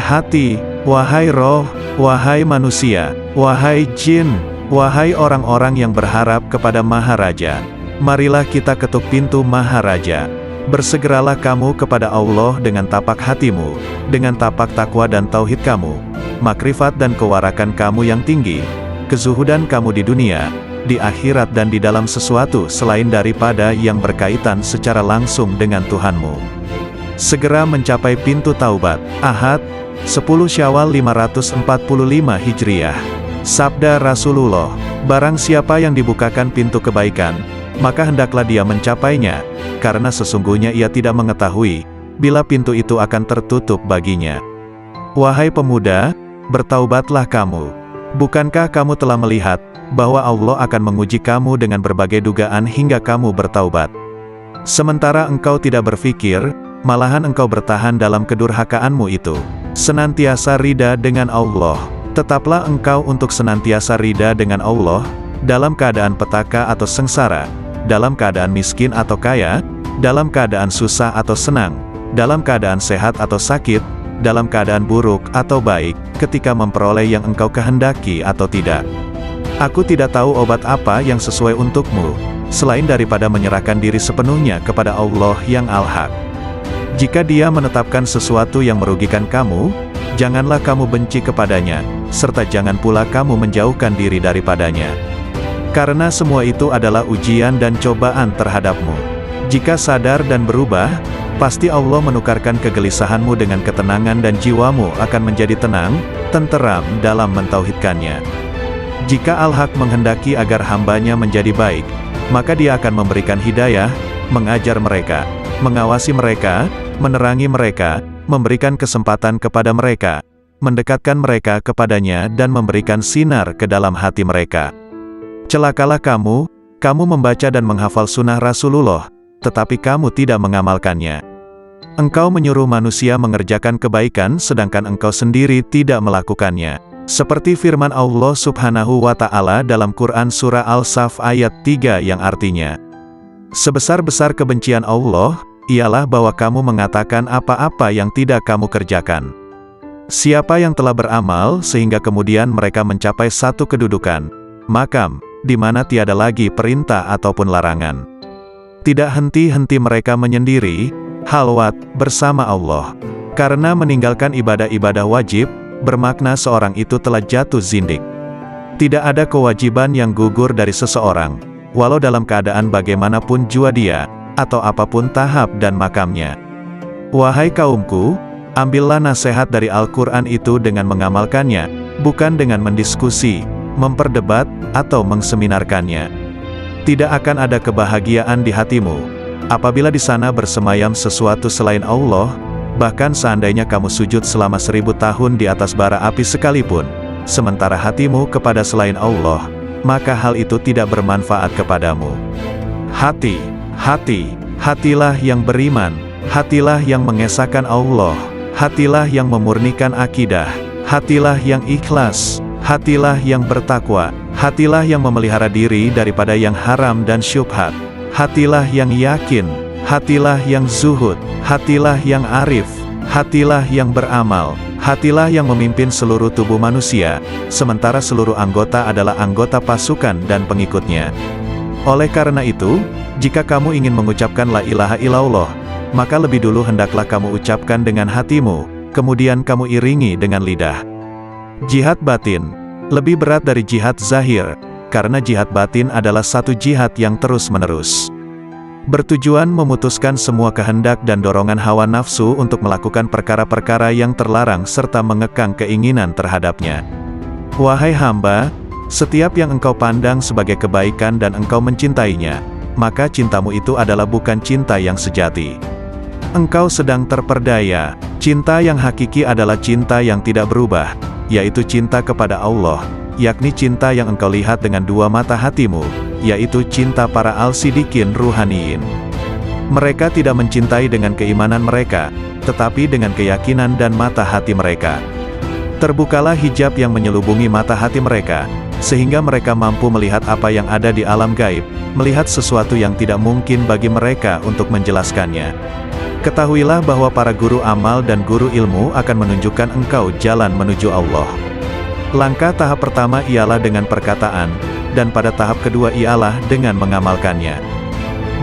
hati, wahai roh, wahai manusia, wahai jin, wahai orang-orang yang berharap kepada Maharaja. Marilah kita ketuk pintu Maharaja. Bersegeralah kamu kepada Allah dengan tapak hatimu, dengan tapak takwa dan tauhid kamu, makrifat dan kewarakan kamu yang tinggi, kezuhudan kamu di dunia, di akhirat dan di dalam sesuatu selain daripada yang berkaitan secara langsung dengan Tuhanmu. Segera mencapai pintu taubat. Ahad, 10 Syawal 545 Hijriah. Sabda Rasulullah, barang siapa yang dibukakan pintu kebaikan, maka hendaklah dia mencapainya, karena sesungguhnya ia tidak mengetahui, bila pintu itu akan tertutup baginya. Wahai pemuda, bertaubatlah kamu. Bukankah kamu telah melihat, bahwa Allah akan menguji kamu dengan berbagai dugaan hingga kamu bertaubat. Sementara engkau tidak berpikir, malahan engkau bertahan dalam kedurhakaanmu itu. Senantiasa rida dengan Allah. Tetaplah engkau untuk senantiasa rida dengan Allah, dalam keadaan petaka atau sengsara, dalam keadaan miskin atau kaya, dalam keadaan susah atau senang, dalam keadaan sehat atau sakit, dalam keadaan buruk atau baik, ketika memperoleh yang engkau kehendaki atau tidak. Aku tidak tahu obat apa yang sesuai untukmu, selain daripada menyerahkan diri sepenuhnya kepada Allah yang Al-Haq. Jika Dia menetapkan sesuatu yang merugikan kamu, janganlah kamu benci kepadanya, serta jangan pula kamu menjauhkan diri daripadanya. Karena semua itu adalah ujian dan cobaan terhadapmu. Jika sadar dan berubah, pasti Allah menukarkan kegelisahanmu dengan ketenangan dan jiwamu akan menjadi tenang, tenteram dalam mentauhidkannya. Jika Al-Haq menghendaki agar hambanya menjadi baik, maka Dia akan memberikan hidayah, mengajar mereka, mengawasi mereka, menerangi mereka, memberikan kesempatan kepada mereka, mendekatkan mereka kepadanya dan memberikan sinar ke dalam hati mereka. Celakalah kamu membaca dan menghafal sunnah Rasulullah, tetapi kamu tidak mengamalkannya. Engkau menyuruh manusia mengerjakan kebaikan sedangkan engkau sendiri tidak melakukannya. Seperti firman Allah Subhanahu wa Ta'ala dalam Quran Surah Al-Saf ayat 3 yang artinya, sebesar-besar kebencian Allah, ialah bahwa kamu mengatakan apa-apa yang tidak kamu kerjakan. Siapa yang telah beramal sehingga kemudian mereka mencapai satu kedudukan, makam, di mana tiada lagi perintah ataupun larangan. Tidak henti-henti mereka menyendiri, halwat, bersama Allah. Karena meninggalkan ibadah-ibadah wajib, bermakna seorang itu telah jatuh zindik. Tidak ada kewajiban yang gugur dari seseorang, walau dalam keadaan bagaimanapun jua dia, atau apapun tahap dan makamnya. Wahai kaumku, ambillah nasihat dari Al-Quran itu dengan mengamalkannya, bukan dengan mendiskusi, memperdebat, atau mengseminarkannya. Tidak akan ada kebahagiaan di hatimu, apabila di sana bersemayam sesuatu selain Allah. Bahkan seandainya kamu sujud selama 1000 tahun di atas bara api sekalipun, sementara hatimu kepada selain Allah, maka hal itu tidak bermanfaat kepadamu. Hatilah yang beriman, hatilah yang mengesahkan Allah, hatilah yang memurnikan akidah, hatilah yang ikhlas, hatilah yang bertakwa, hatilah yang memelihara diri daripada yang haram dan syubhat, hatilah yang yakin, hatilah yang zuhud, hatilah yang arif, hatilah yang beramal, hatilah yang memimpin seluruh tubuh manusia, sementara seluruh anggota adalah anggota pasukan dan pengikutnya. Oleh karena itu, jika kamu ingin mengucapkan la ilaha illallah, maka lebih dulu hendaklah kamu ucapkan dengan hatimu, kemudian kamu iringi dengan lidah. Jihad batin lebih berat dari jihad zahir, karena jihad batin adalah satu jihad yang terus-menerus. Bertujuan memutuskan semua kehendak dan dorongan hawa nafsu untuk melakukan perkara-perkara yang terlarang serta mengekang keinginan terhadapnya. Wahai hamba, setiap yang engkau pandang sebagai kebaikan dan engkau mencintainya, maka cintamu itu adalah bukan cinta yang sejati. Engkau sedang terperdaya. Cinta yang hakiki adalah cinta yang tidak berubah, yaitu cinta kepada Allah, yakni cinta yang engkau lihat dengan dua mata hatimu, yaitu cinta para al-sidikin ruhaniyin. Mereka tidak mencintai dengan keimanan mereka, tetapi dengan keyakinan dan mata hati mereka. Terbukalah hijab yang menyelubungi mata hati mereka, sehingga mereka mampu melihat apa yang ada di alam gaib, melihat sesuatu yang tidak mungkin bagi mereka untuk menjelaskannya. Ketahuilah bahwa para guru amal dan guru ilmu akan menunjukkan engkau jalan menuju Allah. Langkah tahap pertama ialah dengan perkataan, dan pada tahap kedua ialah dengan mengamalkannya.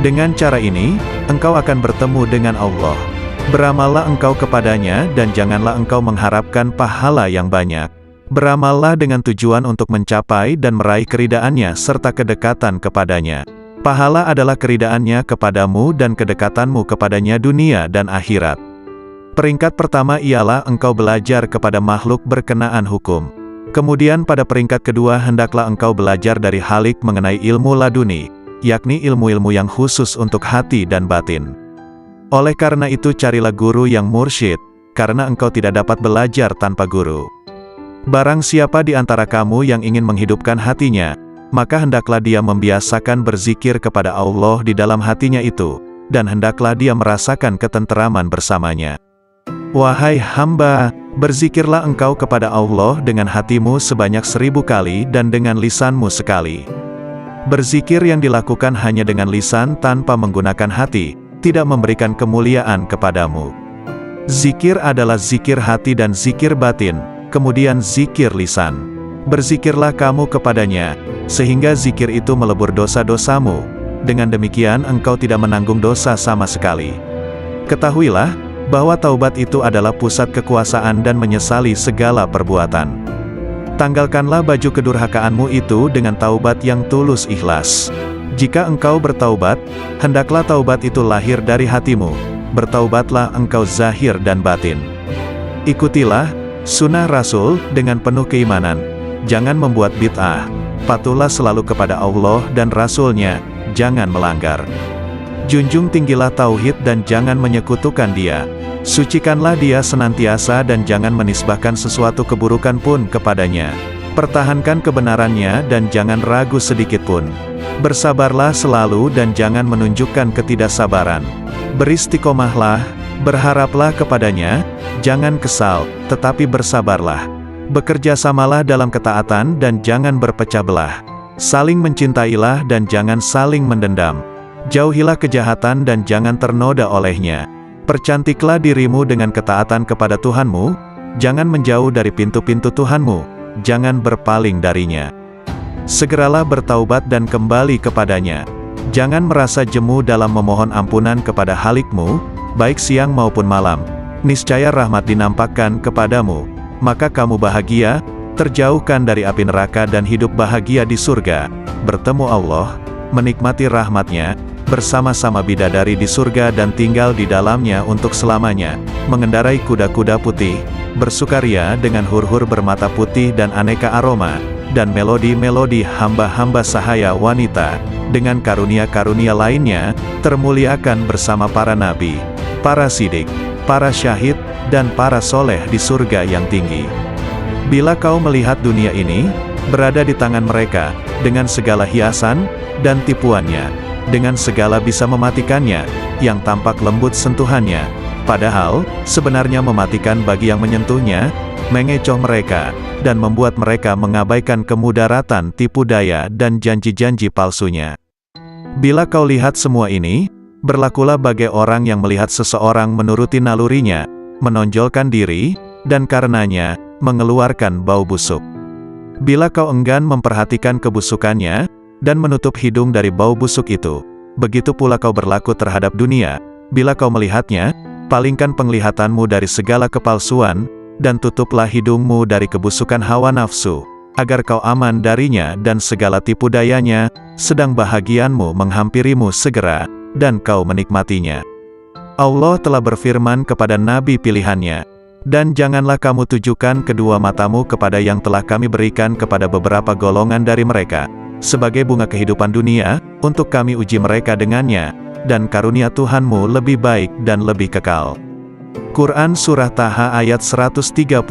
Dengan cara ini, engkau akan bertemu dengan Allah. Beramallah engkau kepadanya dan janganlah engkau mengharapkan pahala yang banyak. Beramallah dengan tujuan untuk mencapai dan meraih keridaannya serta kedekatan kepadanya. Pahala adalah keridaannya kepadamu dan kedekatanmu kepadanya dunia dan akhirat. Peringkat pertama ialah engkau belajar kepada makhluk berkenaan hukum. Kemudian pada peringkat kedua hendaklah engkau belajar dari Khalik mengenai ilmu laduni, yakni ilmu-ilmu yang khusus untuk hati dan batin. Oleh karena itu carilah guru yang mursyid, karena engkau tidak dapat belajar tanpa guru. Barang siapa di antara kamu yang ingin menghidupkan hatinya, maka hendaklah dia membiasakan berzikir kepada Allah di dalam hatinya itu, dan hendaklah dia merasakan ketenteraman bersamanya. Wahai hamba, berzikirlah engkau kepada Allah dengan hatimu sebanyak 1000 kali dan dengan lisanmu sekali. Berzikir yang dilakukan hanya dengan lisan tanpa menggunakan hati, tidak memberikan kemuliaan kepadamu. Zikir adalah zikir hati dan zikir batin, kemudian zikir lisan. Berzikirlah kamu kepadanya, sehingga zikir itu melebur dosa-dosamu. Dengan demikian engkau tidak menanggung dosa sama sekali. Ketahuilah, bahwa taubat itu adalah pusat kekuasaan dan menyesali segala perbuatan. Tanggalkanlah baju kedurhakaanmu itu dengan taubat yang tulus ikhlas. Jika engkau bertaubat, hendaklah taubat itu lahir dari hatimu. Bertaubatlah engkau zahir dan batin. Ikutilah sunnah Rasul dengan penuh keimanan. Jangan membuat bid'ah. Patuhlah selalu kepada Allah dan Rasul-Nya, jangan melanggar. Junjung tinggilah tauhid dan jangan menyekutukan Dia. Sucikanlah Dia senantiasa dan jangan menisbahkan sesuatu keburukan pun kepadanya. Pertahankan kebenarannya dan jangan ragu sedikit pun. Bersabarlah selalu dan jangan menunjukkan ketidaksabaran. Beristiqomahlah, berharaplah kepadanya, jangan kesal, tetapi bersabarlah. Bekerjasamalah dalam ketaatan dan jangan berpecah belah. Saling mencintailah dan jangan saling mendendam. Jauhilah kejahatan dan jangan ternoda olehnya. Percantiklah dirimu dengan ketaatan kepada Tuhanmu, jangan menjauh dari pintu-pintu Tuhanmu, jangan berpaling darinya. Segeralah bertaubat dan kembali kepadanya. Jangan merasa jemu dalam memohon ampunan kepada Khalikmu, baik siang maupun malam. Niscaya rahmat dinampakkan kepadamu. Maka kamu bahagia, terjauhkan dari api neraka dan hidup bahagia di surga, bertemu Allah, menikmati rahmat-Nya, bersama-sama bidadari di surga dan tinggal di dalamnya untuk selamanya, mengendarai kuda-kuda putih, bersukaria dengan hur-hur bermata putih dan aneka aroma, dan melodi-melodi hamba-hamba sahaya wanita, dengan karunia-karunia lainnya, termuliakan bersama para nabi, para sidik, para syahid, dan para soleh di surga yang tinggi. Bila kau melihat dunia ini, berada di tangan mereka, dengan segala hiasan, dan tipuannya, dengan segala bisa mematikannya, yang tampak lembut sentuhannya, padahal, sebenarnya mematikan bagi yang menyentuhnya, mengecoh mereka, dan membuat mereka mengabaikan kemudaratan tipu daya dan janji-janji palsunya. Bila kau lihat semua ini, berlakulah bagai orang yang melihat seseorang menuruti nalurinya, menonjolkan diri, dan karenanya, mengeluarkan bau busuk. Bila kau enggan memperhatikan kebusukannya, dan menutup hidung dari bau busuk itu, begitu pula kau berlaku terhadap dunia. Bila kau melihatnya, palingkan penglihatanmu dari segala kepalsuan, dan tutuplah hidungmu dari kebusukan hawa nafsu, agar kau aman darinya dan segala tipu dayanya, sedang bahagianmu menghampirimu segera, dan kau menikmatinya. Allah telah berfirman kepada nabi pilihannya, dan janganlah kamu tujukan kedua matamu kepada yang telah kami berikan kepada beberapa golongan dari mereka, sebagai bunga kehidupan dunia, untuk kami uji mereka dengannya, dan karunia Tuhanmu lebih baik dan lebih kekal. Quran Surah Taha ayat 131.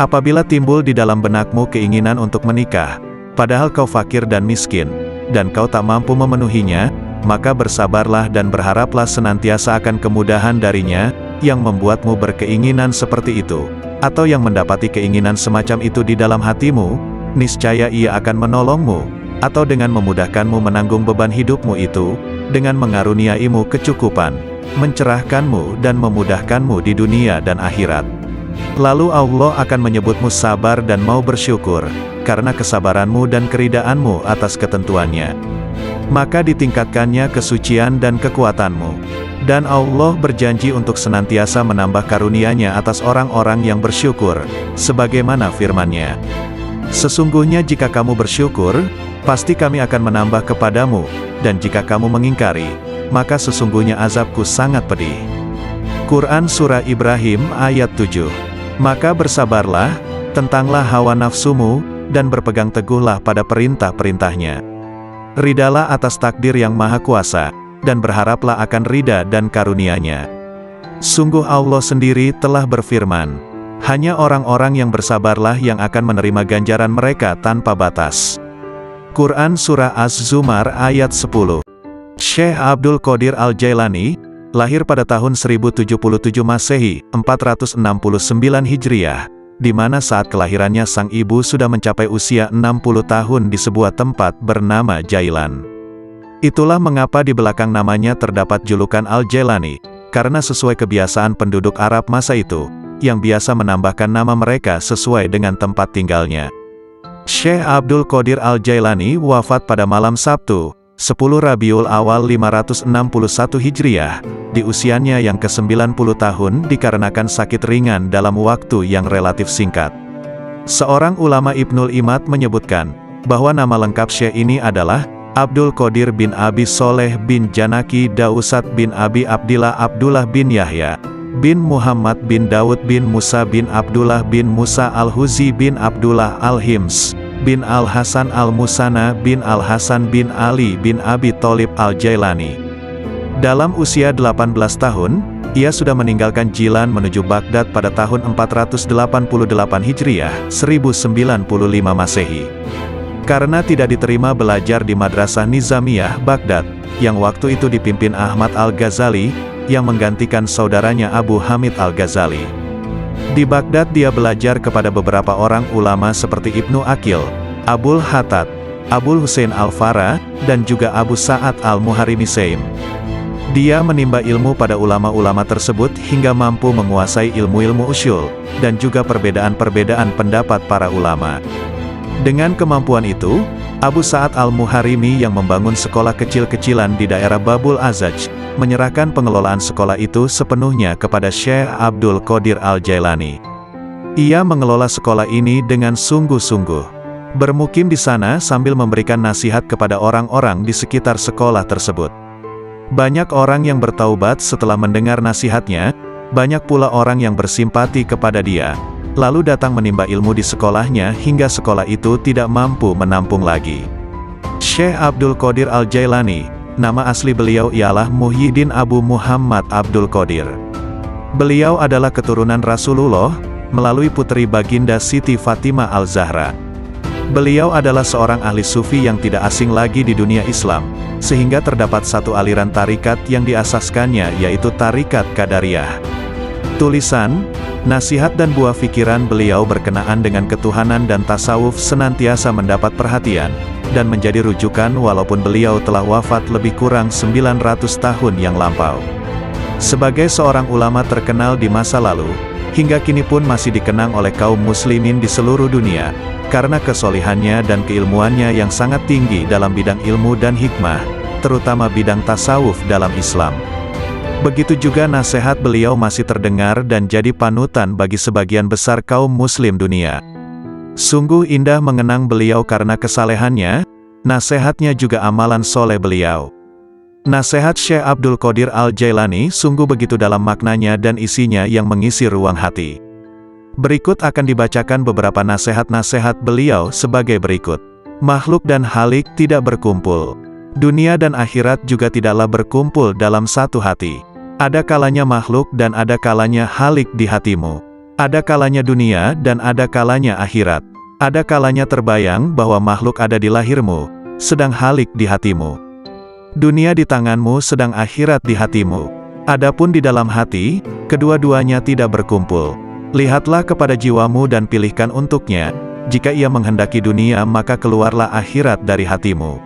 Apabila timbul di dalam benakmu keinginan untuk menikah, padahal kau fakir dan miskin, dan kau tak mampu memenuhinya, maka bersabarlah dan berharaplah senantiasa akan kemudahan darinya, yang membuatmu berkeinginan seperti itu, atau yang mendapati keinginan semacam itu di dalam hatimu, niscaya Ia akan menolongmu, atau dengan memudahkanmu menanggung beban hidupmu itu, dengan mengaruniaimu kecukupan, mencerahkanmu dan memudahkanmu di dunia dan akhirat. Lalu Allah akan menyebutmu sabar dan mau bersyukur, karena kesabaranmu dan keridaanmu atas ketentuannya. Maka ditingkatkannya kesucian dan kekuatanmu. Dan Allah berjanji untuk senantiasa menambah karunia-Nya atas orang-orang yang bersyukur, sebagaimana firman-Nya. Sesungguhnya jika kamu bersyukur, pasti kami akan menambah kepadamu, dan jika kamu mengingkari, maka sesungguhnya azabku sangat pedih. Quran Surah Ibrahim ayat 7. Maka bersabarlah, tentanglah hawa nafsumu, dan berpegang teguhlah pada perintah-perintahnya. Ridalah atas takdir yang maha kuasa, dan berharaplah akan ridha dan karunia-Nya. Sungguh Allah sendiri telah berfirman, hanya orang-orang yang bersabarlah yang akan menerima ganjaran mereka tanpa batas. Quran Surah Az-Zumar ayat 10. Syekh Abdul Qadir Al-Jailani, lahir pada tahun 1077 Masehi, 469 Hijriah, di mana saat kelahirannya sang ibu sudah mencapai usia 60 tahun di sebuah tempat bernama Jailan. Itulah mengapa di belakang namanya terdapat julukan Al-Jailani, karena sesuai kebiasaan penduduk Arab masa itu, yang biasa menambahkan nama mereka sesuai dengan tempat tinggalnya. Syekh Abdul Qadir Al-Jailani wafat pada malam Sabtu, 10 Rabiul Awal 561 Hijriah, di usianya yang ke-90 tahun dikarenakan sakit ringan dalam waktu yang relatif singkat. Seorang ulama Ibnul Imad menyebutkan, bahwa nama lengkap Syekh ini adalah Abdul Qadir bin Abi Soleh bin Janaki Dausat bin Abi Abdillah Abdullah bin Yahya, bin Muhammad bin Daud bin Musa bin Abdullah bin Musa Al-Huzi bin Abdullah Al-Hims, bin Al-Hasan Al-Musana bin Al-Hasan bin Ali bin Abi Tholib Al-Jailani. Dalam usia 18 tahun, ia sudah meninggalkan Jilan menuju Baghdad pada tahun 488 Hijriah, 1095 Masehi. Karena tidak diterima belajar di Madrasah Nizamiyah Baghdad, yang waktu itu dipimpin Ahmad Al-Ghazali, yang menggantikan saudaranya Abu Hamid Al-Ghazali. Di Baghdad dia belajar kepada beberapa orang ulama seperti Ibnu Aqil, Abul Hattad, Abul Husain Al-Farra, dan juga Abu Sa'ad Al-Muharimi Saim. Dia menimba ilmu pada ulama-ulama tersebut hingga mampu menguasai ilmu-ilmu usyul, dan juga perbedaan-perbedaan pendapat para ulama. Dengan kemampuan itu, Abu Sa'ad Al-Muharimi yang membangun sekolah kecil-kecilan di daerah Babul Azaj, menyerahkan pengelolaan sekolah itu sepenuhnya kepada Syekh Abdul Qadir Al-Jailani. Ia mengelola sekolah ini dengan sungguh-sungguh. Bermukim di sana sambil memberikan nasihat kepada orang-orang di sekitar sekolah tersebut. Banyak orang yang bertaubat setelah mendengar nasihatnya, banyak pula orang yang bersimpati kepada dia, lalu datang menimba ilmu di sekolahnya hingga sekolah itu tidak mampu menampung lagi. Syekh Abdul Qadir Al-Jailani, nama asli beliau ialah Muhyiddin Abu Muhammad Abdul Qadir. Beliau adalah keturunan Rasulullah, melalui putri baginda Siti Fatimah Al-Zahra. Beliau adalah seorang ahli sufi yang tidak asing lagi di dunia Islam, sehingga terdapat satu aliran tarikat yang diasaskannya yaitu Tarikat Qadariyah. Tulisan, nasihat dan buah pikiran beliau berkenaan dengan ketuhanan dan tasawuf senantiasa mendapat perhatian, dan menjadi rujukan walaupun beliau telah wafat lebih kurang 900 tahun yang lampau. Sebagai seorang ulama terkenal di masa lalu, hingga kini pun masih dikenang oleh kaum muslimin di seluruh dunia, karena kesolihannya dan keilmuannya yang sangat tinggi dalam bidang ilmu dan hikmah, terutama bidang tasawuf dalam Islam. Begitu juga nasihat beliau masih terdengar dan jadi panutan bagi sebagian besar kaum muslim dunia. Sungguh indah mengenang beliau karena kesalehannya, nasihatnya juga amalan soleh beliau. Nasihat Syekh Abdul Qadir Al-Jailani sungguh begitu dalam maknanya dan isinya yang mengisi ruang hati. Berikut akan dibacakan beberapa nasihat-nasihat beliau sebagai berikut. Makhluk dan halik tidak berkumpul. Dunia dan akhirat juga tidaklah berkumpul dalam satu hati. Ada kalanya makhluk dan ada kalanya halik di hatimu. Ada kalanya dunia dan ada kalanya akhirat. Ada kalanya terbayang bahwa makhluk ada di lahirmu, sedang halik di hatimu. Dunia di tanganmu sedang akhirat di hatimu. Adapun di dalam hati, kedua-duanya tidak berkumpul. Lihatlah kepada jiwamu dan pilihkan untuknya, Jika ia menghendaki dunia maka keluarlah akhirat dari hatimu.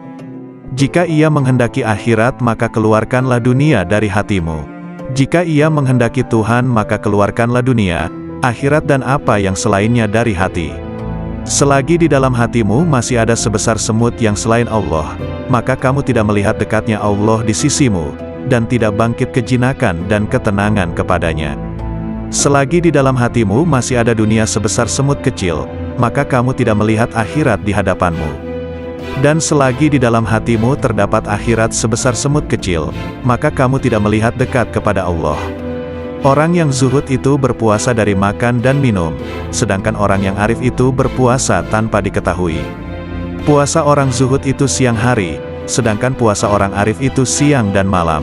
Jika ia menghendaki akhirat maka keluarkanlah dunia dari hatimu. Jika ia menghendaki Tuhan maka keluarkanlah dunia, akhirat dan apa yang selainnya dari hati. Selagi di dalam hatimu masih ada sebesar semut yang selain Allah, maka kamu tidak melihat dekatnya Allah di sisimu, dan tidak bangkit kejinakan dan ketenangan kepadanya. Selagi di dalam hatimu masih ada dunia sebesar semut kecil, maka kamu tidak melihat akhirat di hadapanmu. Dan selagi di dalam hatimu terdapat akhirat sebesar semut kecil, maka kamu tidak melihat dekat kepada Allah. Orang yang zuhud itu berpuasa dari makan dan minum, sedangkan orang yang arif itu berpuasa tanpa diketahui. Puasa orang zuhud itu siang hari, sedangkan puasa orang arif itu siang dan malam.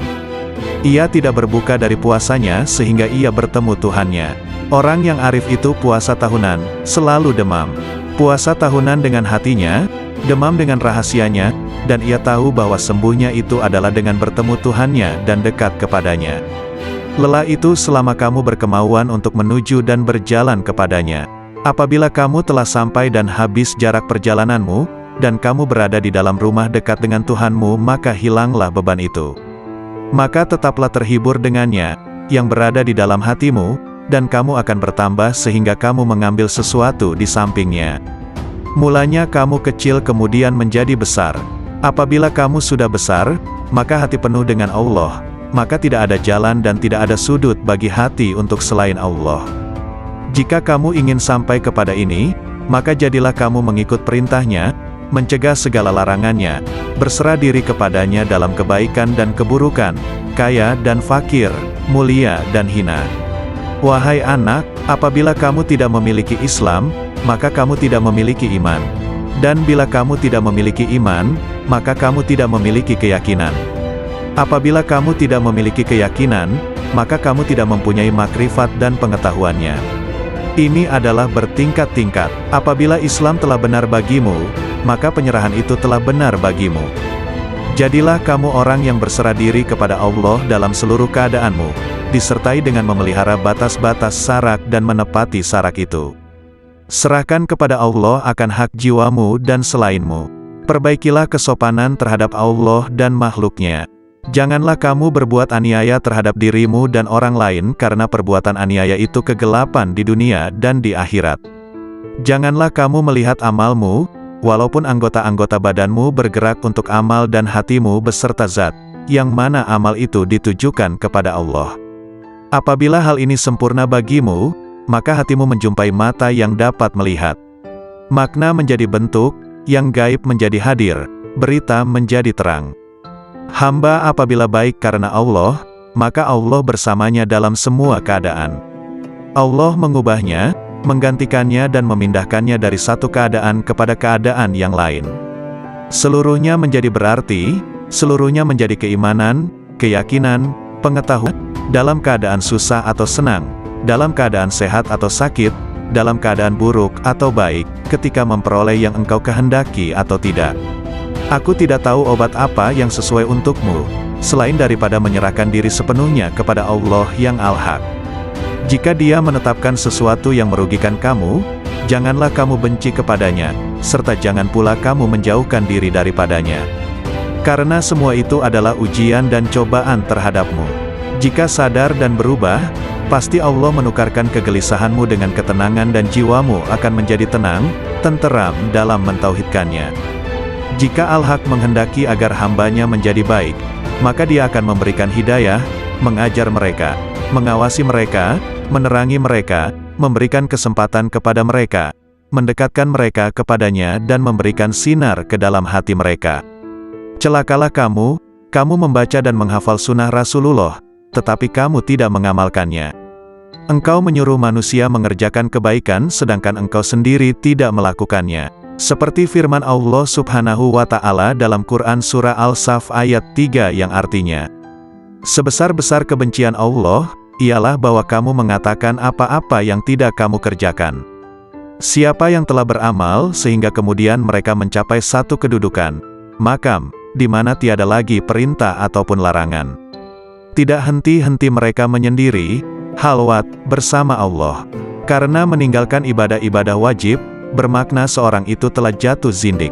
Ia tidak berbuka dari puasanya sehingga ia bertemu Tuhannya. Orang yang arif itu puasa tahunan, selalu demam. Puasa tahunan dengan hatinya, demam dengan rahasianya, dan ia tahu bahwa sembuhnya itu adalah dengan bertemu Tuhannya dan dekat kepadanya. Lelah itu selama kamu berkemauan untuk menuju dan berjalan kepadanya. Apabila kamu telah sampai dan habis jarak perjalananmu, dan kamu berada di dalam rumah dekat dengan Tuhanmu, maka hilanglah beban itu. Maka tetaplah terhibur dengannya, yang berada di dalam hatimu, dan kamu akan bertambah sehingga kamu mengambil sesuatu di sampingnya. Mulanya kamu kecil kemudian menjadi besar. Apabila kamu sudah besar, maka hati penuh dengan Allah, maka tidak ada jalan dan tidak ada sudut bagi hati untuk selain Allah. Jika kamu ingin sampai kepada ini, maka jadilah kamu mengikut perintahnya, mencegah segala larangannya, berserah diri kepadanya dalam kebaikan dan keburukan, kaya dan fakir, mulia dan hina. Wahai anak, apabila kamu tidak memiliki Islam, maka kamu tidak memiliki iman. Dan bila kamu tidak memiliki iman, maka kamu tidak memiliki keyakinan. Apabila kamu tidak memiliki keyakinan, maka kamu tidak mempunyai makrifat dan pengetahuannya. Ini adalah bertingkat-tingkat. Apabila Islam telah benar bagimu, maka penyerahan itu telah benar bagimu. Jadilah kamu orang yang berserah diri kepada Allah dalam seluruh keadaanmu, disertai dengan memelihara batas-batas sarak dan menepati sarak itu. Serahkan kepada Allah akan hak jiwamu dan selainmu. Perbaikilah kesopanan terhadap Allah dan makhluknya. Janganlah kamu berbuat aniaya terhadap dirimu dan orang lain karena perbuatan aniaya itu kegelapan di dunia dan di akhirat. Janganlah kamu melihat amalmu, walaupun anggota-anggota badanmu bergerak untuk amal dan hatimu beserta zat, yang mana amal itu ditujukan kepada Allah. Apabila hal ini sempurna bagimu, maka hatimu menjumpai mata yang dapat melihat. Makna menjadi bentuk, yang gaib menjadi hadir, berita menjadi terang. Hamba apabila baik karena Allah, maka Allah bersamanya dalam semua keadaan. Allah mengubahnya, menggantikannya dan memindahkannya dari satu keadaan kepada keadaan yang lain. Seluruhnya menjadi berarti, seluruhnya menjadi keimanan, keyakinan, pengetahuan, dalam keadaan susah atau senang, dalam keadaan sehat atau sakit, dalam keadaan buruk atau baik, ketika memperoleh yang engkau kehendaki atau tidak. Aku tidak tahu obat apa yang sesuai untukmu, selain daripada menyerahkan diri sepenuhnya kepada Allah yang Al-Haq. Jika Dia menetapkan sesuatu yang merugikan kamu, janganlah kamu benci kepadanya, serta jangan pula kamu menjauhkan diri daripadanya. Karena semua itu adalah ujian dan cobaan terhadapmu. Jika sadar dan berubah, pasti Allah menukarkan kegelisahanmu dengan ketenangan dan jiwamu akan menjadi tenang, tenteram dalam mentauhidkannya. Jika Al-Haq menghendaki agar hambanya menjadi baik, maka Dia akan memberikan hidayah, mengajar mereka, mengawasi mereka, menerangi mereka, memberikan kesempatan kepada mereka, mendekatkan mereka kepadanya dan memberikan sinar ke dalam hati mereka. Celakalah kamu membaca dan menghafal sunnah Rasulullah, tetapi kamu tidak mengamalkannya. Engkau menyuruh manusia mengerjakan kebaikan sedangkan engkau sendiri tidak melakukannya. Seperti firman Allah Subhanahu wa Ta'ala dalam Quran Surah Al-Saf ayat 3 yang artinya, sebesar-besar kebencian Allah, ialah bahwa kamu mengatakan apa-apa yang tidak kamu kerjakan. Siapa yang telah beramal sehingga kemudian mereka mencapai satu kedudukan, makam, di mana tiada lagi perintah ataupun larangan. Tidak henti-henti mereka menyendiri, halwat, bersama Allah. Karena meninggalkan ibadah-ibadah wajib, bermakna seorang itu telah jatuh zindik.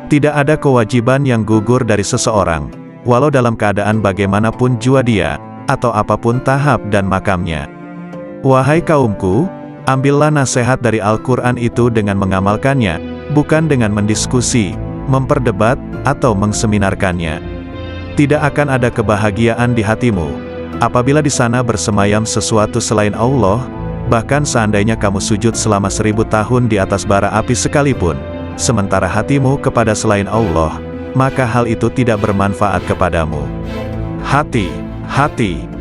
Tidak ada kewajiban yang gugur dari seseorang, walau dalam keadaan bagaimanapun jua dia, atau apapun tahap dan makamnya. Wahai kaumku, ambillah nasihat dari Al-Quran itu dengan mengamalkannya, bukan dengan mendiskusi, memperdebat, atau mengseminarkannya. Tidak akan ada kebahagiaan di hatimu, apabila di sana bersemayam sesuatu selain Allah, bahkan seandainya kamu sujud selama 1000 tahun di atas bara api sekalipun, sementara hatimu kepada selain Allah, maka hal itu tidak bermanfaat kepadamu.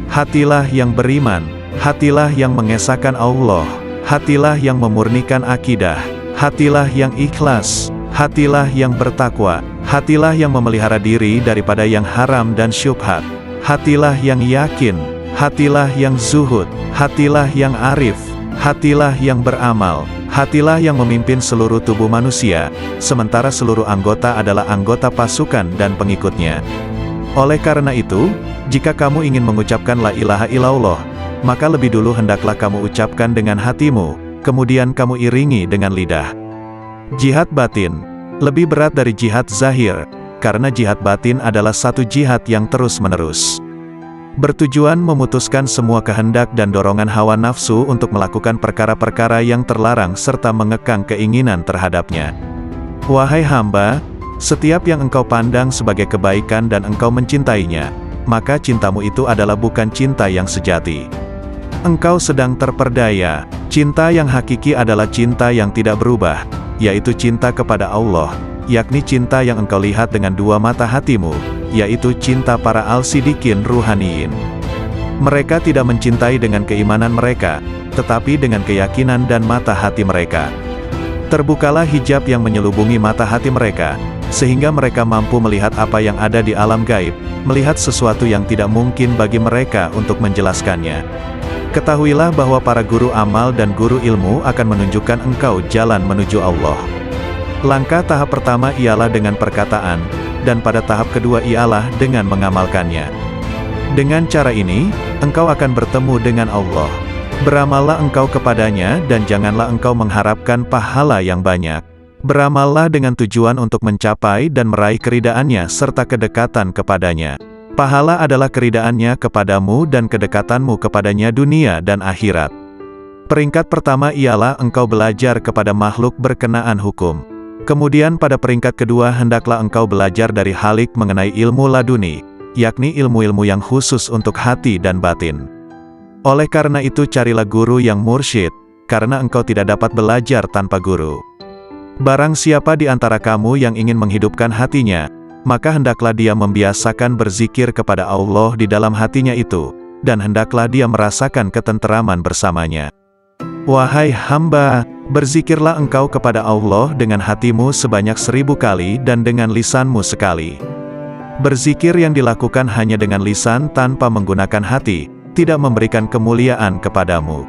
Hatilah yang beriman, hatilah yang mengesahkan Allah, hatilah yang memurnikan akidah, hatilah yang ikhlas, hatilah yang bertakwa, hatilah yang memelihara diri daripada yang haram dan syubhat, hatilah yang yakin, hatilah yang zuhud, hatilah yang arif, hatilah yang beramal, hatilah yang memimpin seluruh tubuh manusia, sementara seluruh anggota adalah anggota pasukan dan pengikutnya. Oleh karena itu, jika kamu ingin mengucapkan la ilaha illallah, maka lebih dulu hendaklah kamu ucapkan dengan hatimu, kemudian kamu iringi dengan lidah. Jihad batin lebih berat dari jihad zahir, karena jihad batin adalah satu jihad yang terus-menerus bertujuan memutuskan semua kehendak dan dorongan hawa nafsu untuk melakukan perkara-perkara yang terlarang serta mengekang keinginan terhadapnya. Wahai hamba, setiap yang engkau pandang sebagai kebaikan dan engkau mencintainya, maka cintamu itu adalah bukan cinta yang sejati. Engkau sedang terperdaya. Cinta yang hakiki adalah cinta yang tidak berubah, yaitu cinta kepada Allah, yakni cinta yang engkau lihat dengan dua mata hatimu, yaitu cinta para al-sidikin ruhaniyin. Mereka tidak mencintai dengan keimanan mereka, tetapi dengan keyakinan dan mata hati mereka. Terbukalah hijab yang menyelubungi mata hati mereka, sehingga mereka mampu melihat apa yang ada di alam gaib, melihat sesuatu yang tidak mungkin bagi mereka untuk menjelaskannya. Ketahuilah bahwa para guru amal dan guru ilmu akan menunjukkan engkau jalan menuju Allah. Langkah tahap pertama ialah dengan perkataan, dan pada tahap kedua ialah dengan mengamalkannya. Dengan cara ini, engkau akan bertemu dengan Allah. Beramallah engkau kepadanya dan janganlah engkau mengharapkan pahala yang banyak. Beramallah dengan tujuan untuk mencapai dan meraih keridaannya serta kedekatan kepadanya. Pahala adalah keridaannya kepadamu dan kedekatanmu kepadanya dunia dan akhirat. Peringkat pertama ialah engkau belajar kepada makhluk berkenaan hukum. Kemudian pada peringkat kedua hendaklah engkau belajar dari Halik mengenai ilmu laduni, yakni ilmu-ilmu yang khusus untuk hati dan batin. Oleh karena itu carilah guru yang mursyid, karena engkau tidak dapat belajar tanpa guru. Barang siapa di antara kamu yang ingin menghidupkan hatinya, maka hendaklah dia membiasakan berzikir kepada Allah di dalam hatinya itu, dan hendaklah dia merasakan ketenteraman bersamanya. Wahai hamba, berzikirlah engkau kepada Allah dengan hatimu sebanyak 1000 kali dan dengan lisanmu sekali. Berzikir yang dilakukan hanya dengan lisan tanpa menggunakan hati, tidak memberikan kemuliaan kepadamu.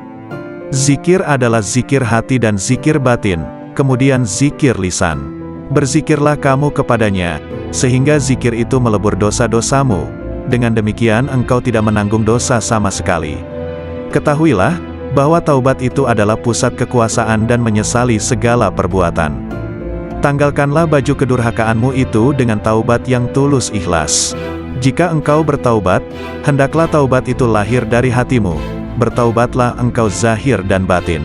Zikir adalah zikir hati dan zikir batin, kemudian zikir lisan. Berzikirlah kamu kepadanya, sehingga zikir itu melebur dosa-dosamu. Dengan demikian engkau tidak menanggung dosa sama sekali. Ketahuilah, bahwa taubat itu adalah pusat kekuasaan dan menyesali segala perbuatan. Tanggalkanlah baju kedurhakaanmu itu dengan taubat yang tulus ikhlas. Jika engkau bertaubat, hendaklah taubat itu lahir dari hatimu. Bertaubatlah engkau zahir dan batin.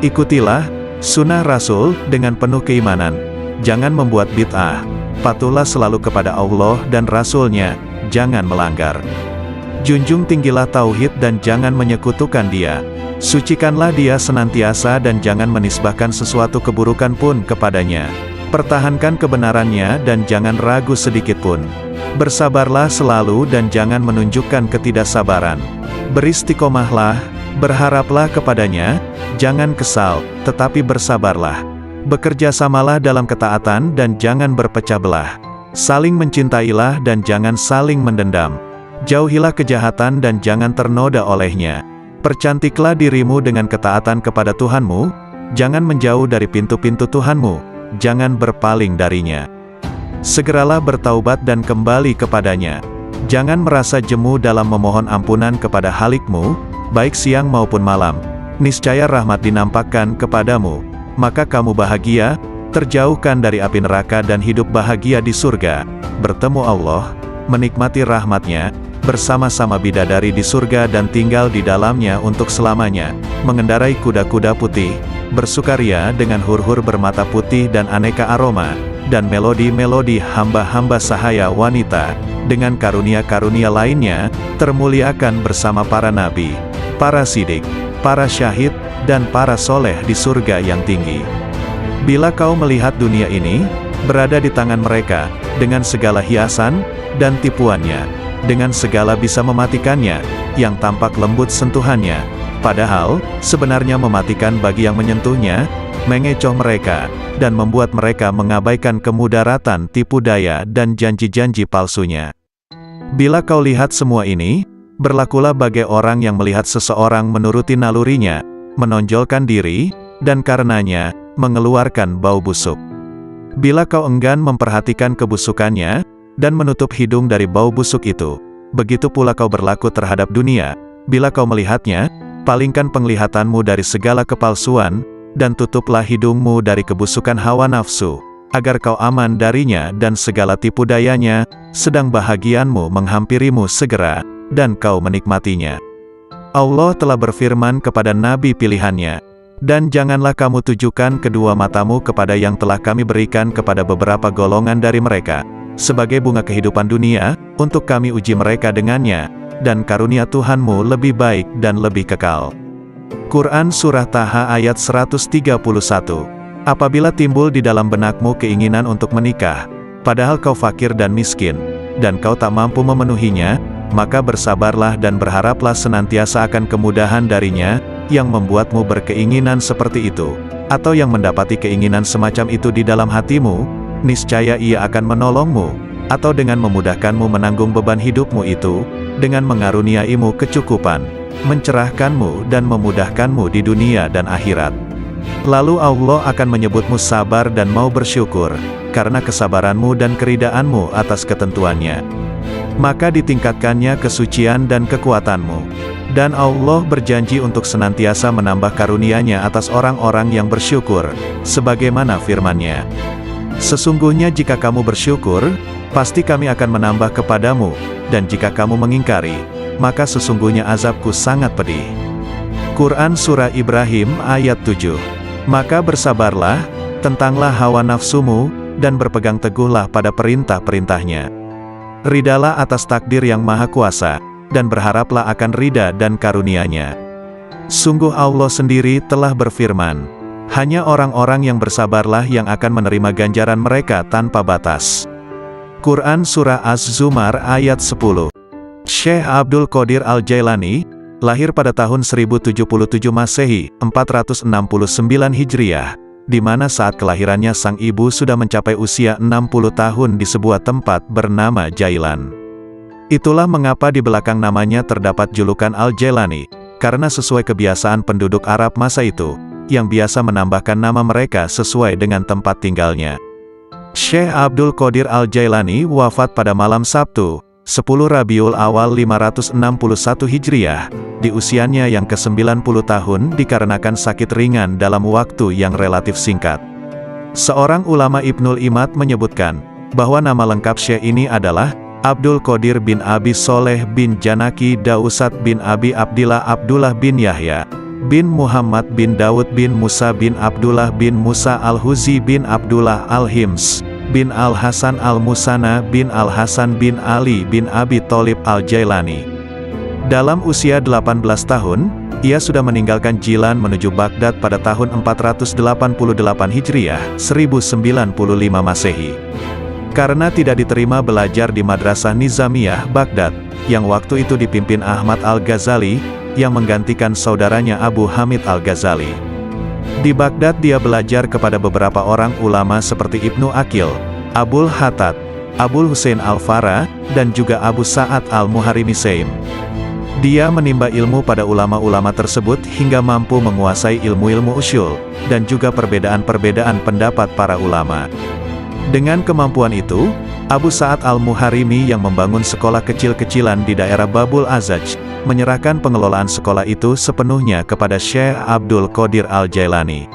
Ikutilah sunnah Rasul dengan penuh keimanan. Jangan membuat bid'ah. Patuhlah selalu kepada Allah dan Rasul-Nya, jangan melanggar. Junjung tinggilah tauhid dan jangan menyekutukan Dia. Sucikanlah Dia senantiasa dan jangan menisbahkan sesuatu keburukan pun kepadanya. Pertahankan kebenarannya dan jangan ragu sedikit pun. Bersabarlah selalu dan jangan menunjukkan ketidaksabaran. Beristiqomahlah, berharaplah kepadanya, jangan kesal, tetapi bersabarlah. Bekerja samalah dalam ketaatan dan jangan berpecah belah. Saling mencintailah dan jangan saling mendendam. Jauhilah kejahatan dan jangan ternoda olehnya. Percantiklah dirimu dengan ketaatan kepada Tuhanmu, jangan menjauh dari pintu-pintu Tuhanmu, jangan berpaling darinya. Segeralah bertaubat dan kembali kepadanya. Jangan merasa jemu dalam memohon ampunan kepada Halikmu, baik siang maupun malam. Niscaya rahmat dinampakkan kepadamu. maka kamu bahagia, terjauhkan dari api neraka dan hidup bahagia di surga, bertemu Allah, menikmati rahmat-Nya, bersama-sama bidadari di surga dan tinggal di dalamnya untuk selamanya, mengendarai kuda-kuda putih, bersukaria dengan hur-hur bermata putih dan aneka aroma, dan melodi-melodi hamba-hamba sahaya wanita, dengan karunia-karunia lainnya, termuliakan bersama para nabi, para sidik, para syahid, dan para soleh di surga yang tinggi. Bila kau melihat dunia ini, berada di tangan mereka, dengan segala hiasan, dan tipuannya, dengan segala bisa mematikannya, yang tampak lembut sentuhannya, padahal, sebenarnya mematikan bagi yang menyentuhnya, mengecoh mereka, dan membuat mereka mengabaikan kemudaratan tipu daya dan janji-janji palsunya. Bila kau lihat semua ini, berlakulah bagai orang yang melihat seseorang menuruti nalurinya, menonjolkan diri, dan karenanya, mengeluarkan bau busuk. Bila kau enggan memperhatikan kebusukannya, dan menutup hidung dari bau busuk itu, begitu pula kau berlaku terhadap dunia. Bila kau melihatnya, palingkan penglihatanmu dari segala kepalsuan, dan tutuplah hidungmu dari kebusukan hawa nafsu, agar kau aman darinya dan segala tipu dayanya, sedang bahagianmu menghampirimu segera, dan kau menikmatinya. Allah telah berfirman kepada nabi pilihannya, dan janganlah kamu tujukan kedua matamu kepada yang telah kami berikan kepada beberapa golongan dari mereka, sebagai bunga kehidupan dunia, untuk kami uji mereka dengannya, dan karunia Tuhanmu lebih baik dan lebih kekal. Quran Surah Taha ayat 131. Apabila timbul di dalam benakmu keinginan untuk menikah, padahal kau fakir dan miskin, dan kau tak mampu memenuhinya, maka bersabarlah dan berharaplah senantiasa akan kemudahan darinya, yang membuatmu berkeinginan seperti itu, atau yang mendapati keinginan semacam itu di dalam hatimu, niscaya Ia akan menolongmu, atau dengan memudahkanmu menanggung beban hidupmu itu, dengan mengaruniaimu kecukupan, mencerahkanmu dan memudahkanmu di dunia dan akhirat. Lalu Allah akan menyebutmu sabar dan mau bersyukur, karena kesabaranmu dan keridaanmu atas ketentuannya. Maka ditingkatkannya kesucian dan kekuatanmu. Dan Allah berjanji untuk senantiasa menambah karunia-Nya atas orang-orang yang bersyukur, sebagaimana firman-Nya. Sesungguhnya jika kamu bersyukur, pasti kami akan menambah kepadamu, dan jika kamu mengingkari, maka sesungguhnya azabku sangat pedih. Quran Surah Ibrahim ayat 7. Maka bersabarlah, tentanglah hawa nafsumu, dan berpegang teguhlah pada perintah-perintahnya. Ridalah atas takdir yang maha kuasa, dan berharaplah akan ridha dan karunia-Nya. Sungguh Allah sendiri telah berfirman, hanya orang-orang yang bersabarlah yang akan menerima ganjaran mereka tanpa batas. Quran Surah Az-Zumar ayat 10. Syekh Abdul Qadir Al-Jailani, lahir pada tahun 1077 Masehi, 469 Hijriah, di mana saat kelahirannya sang ibu sudah mencapai usia 60 tahun di sebuah tempat bernama Jailan. Itulah mengapa di belakang namanya terdapat julukan Al-Jailani, karena sesuai kebiasaan penduduk Arab masa itu, yang biasa menambahkan nama mereka sesuai dengan tempat tinggalnya. Syekh Abdul Qadir Al-Jailani wafat pada malam Sabtu, 10 Rabiul Awal 561 Hijriah, di usianya yang ke-90 tahun dikarenakan sakit ringan dalam waktu yang relatif singkat. Seorang ulama Ibnul Imad menyebutkan, bahwa nama lengkap Syekh ini adalah Abdul Qadir bin Abi Soleh bin Janaki Dausat bin Abi Abdillah Abdullah bin Yahya, bin Muhammad bin Daud bin Musa bin Abdullah bin Musa Al-Huzi bin Abdullah Al-Hims, bin Al-Hasan Al-Musana bin Al-Hasan bin Ali bin Abi Tholib Al-Jailani. Dalam usia 18 tahun, ia sudah meninggalkan Jilan menuju Baghdad pada tahun 488 Hijriah, 1095 Masehi. Karena tidak diterima belajar di Madrasah Nizamiyah Baghdad, yang waktu itu dipimpin Ahmad Al-Ghazali, yang menggantikan saudaranya Abu Hamid Al-Ghazali. Di Baghdad dia belajar kepada beberapa orang ulama seperti Ibnu Aqil, Abul Hattad, Abul Husain Al-Farah, dan juga Abu Sa'ad Al-Muharrimisaim. Dia menimba ilmu pada ulama-ulama tersebut hingga mampu menguasai ilmu-ilmu usyul, dan juga perbedaan-perbedaan pendapat para ulama. Dengan kemampuan itu, Abu Sa'ad Al-Muharrimi yang membangun sekolah kecil-kecilan di daerah Babul Azaj, menyerahkan pengelolaan sekolah itu sepenuhnya kepada Syekh Abdul Qadir Al-Jailani.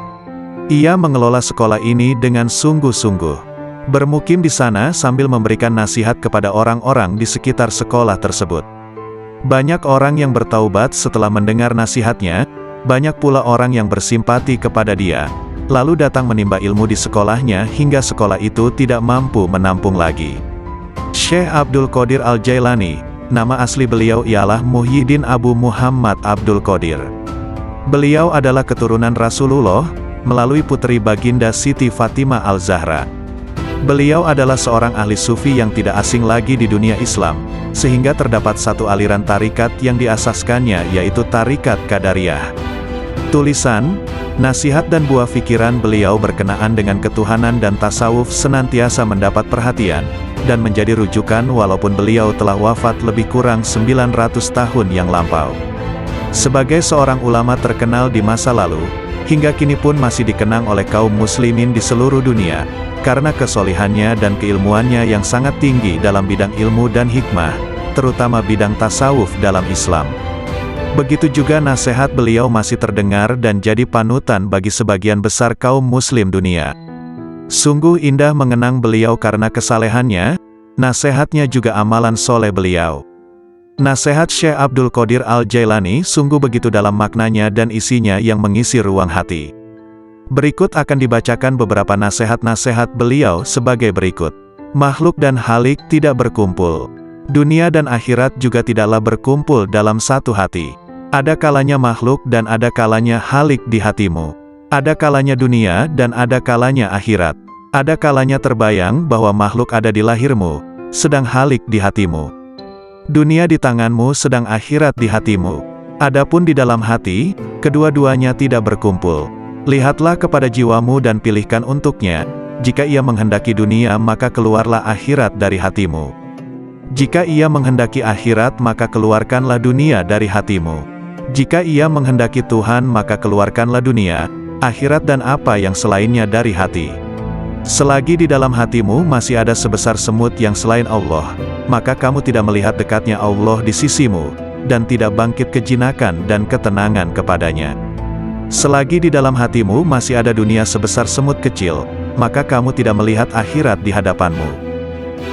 Ia mengelola sekolah ini dengan sungguh-sungguh. Bermukim di sana sambil memberikan nasihat kepada orang-orang di sekitar sekolah tersebut. Banyak orang yang bertaubat setelah mendengar nasihatnya, banyak pula orang yang bersimpati kepada dia, lalu datang menimba ilmu di sekolahnya hingga sekolah itu tidak mampu menampung lagi. Syekh Abdul Qadir Al-Jailani, nama asli beliau ialah Muhyiddin Abu Muhammad Abdul Qadir. Beliau adalah keturunan Rasulullah, melalui putri baginda Siti Fatimah Al-Zahra. Beliau adalah seorang ahli sufi yang tidak asing lagi di dunia Islam, sehingga terdapat satu aliran tarikat yang diasaskannya yaitu Tarikat Qadariyah. Tulisan, nasihat dan buah pikiran beliau berkenaan dengan ketuhanan dan tasawuf senantiasa mendapat perhatian, dan menjadi rujukan walaupun beliau telah wafat lebih kurang 900 tahun yang lampau. Sebagai seorang ulama terkenal di masa lalu, hingga kini pun masih dikenang oleh kaum muslimin di seluruh dunia, karena kesolihannya dan keilmuannya yang sangat tinggi dalam bidang ilmu dan hikmah, terutama bidang tasawuf dalam Islam. Begitu juga nasihat beliau masih terdengar dan jadi panutan bagi sebagian besar kaum muslim dunia. Sungguh indah mengenang beliau karena kesalehannya, nasihatnya juga amalan soleh beliau. Nasihat Syekh Abdul Qadir Al-Jailani sungguh begitu dalam maknanya dan isinya yang mengisi ruang hati. Berikut akan dibacakan beberapa nasihat-nasihat beliau sebagai berikut. Makhluk dan halik tidak berkumpul. Dunia dan akhirat juga tidaklah berkumpul dalam satu hati. Ada kalanya makhluk dan ada kalanya halik di hatimu. Ada kalanya dunia dan ada kalanya akhirat. Ada kalanya terbayang bahwa makhluk ada di lahirmu, sedang halik di hatimu. Dunia di tanganmu sedang akhirat di hatimu. Adapun di dalam hati, kedua-duanya tidak berkumpul. Lihatlah kepada jiwamu dan pilihkan untuknya. Jika ia menghendaki dunia maka keluarlah akhirat dari hatimu. Jika ia menghendaki akhirat maka keluarkanlah dunia dari hatimu. Jika ia menghendaki Tuhan maka keluarkanlah dunia, akhirat dan apa yang selainnya dari hati. Selagi di dalam hatimu masih ada sebesar semut yang selain Allah, maka kamu tidak melihat dekatnya Allah di sisimu, dan tidak bangkit kejinakan dan ketenangan kepadanya. Selagi di dalam hatimu masih ada dunia sebesar semut kecil, maka kamu tidak melihat akhirat di hadapanmu.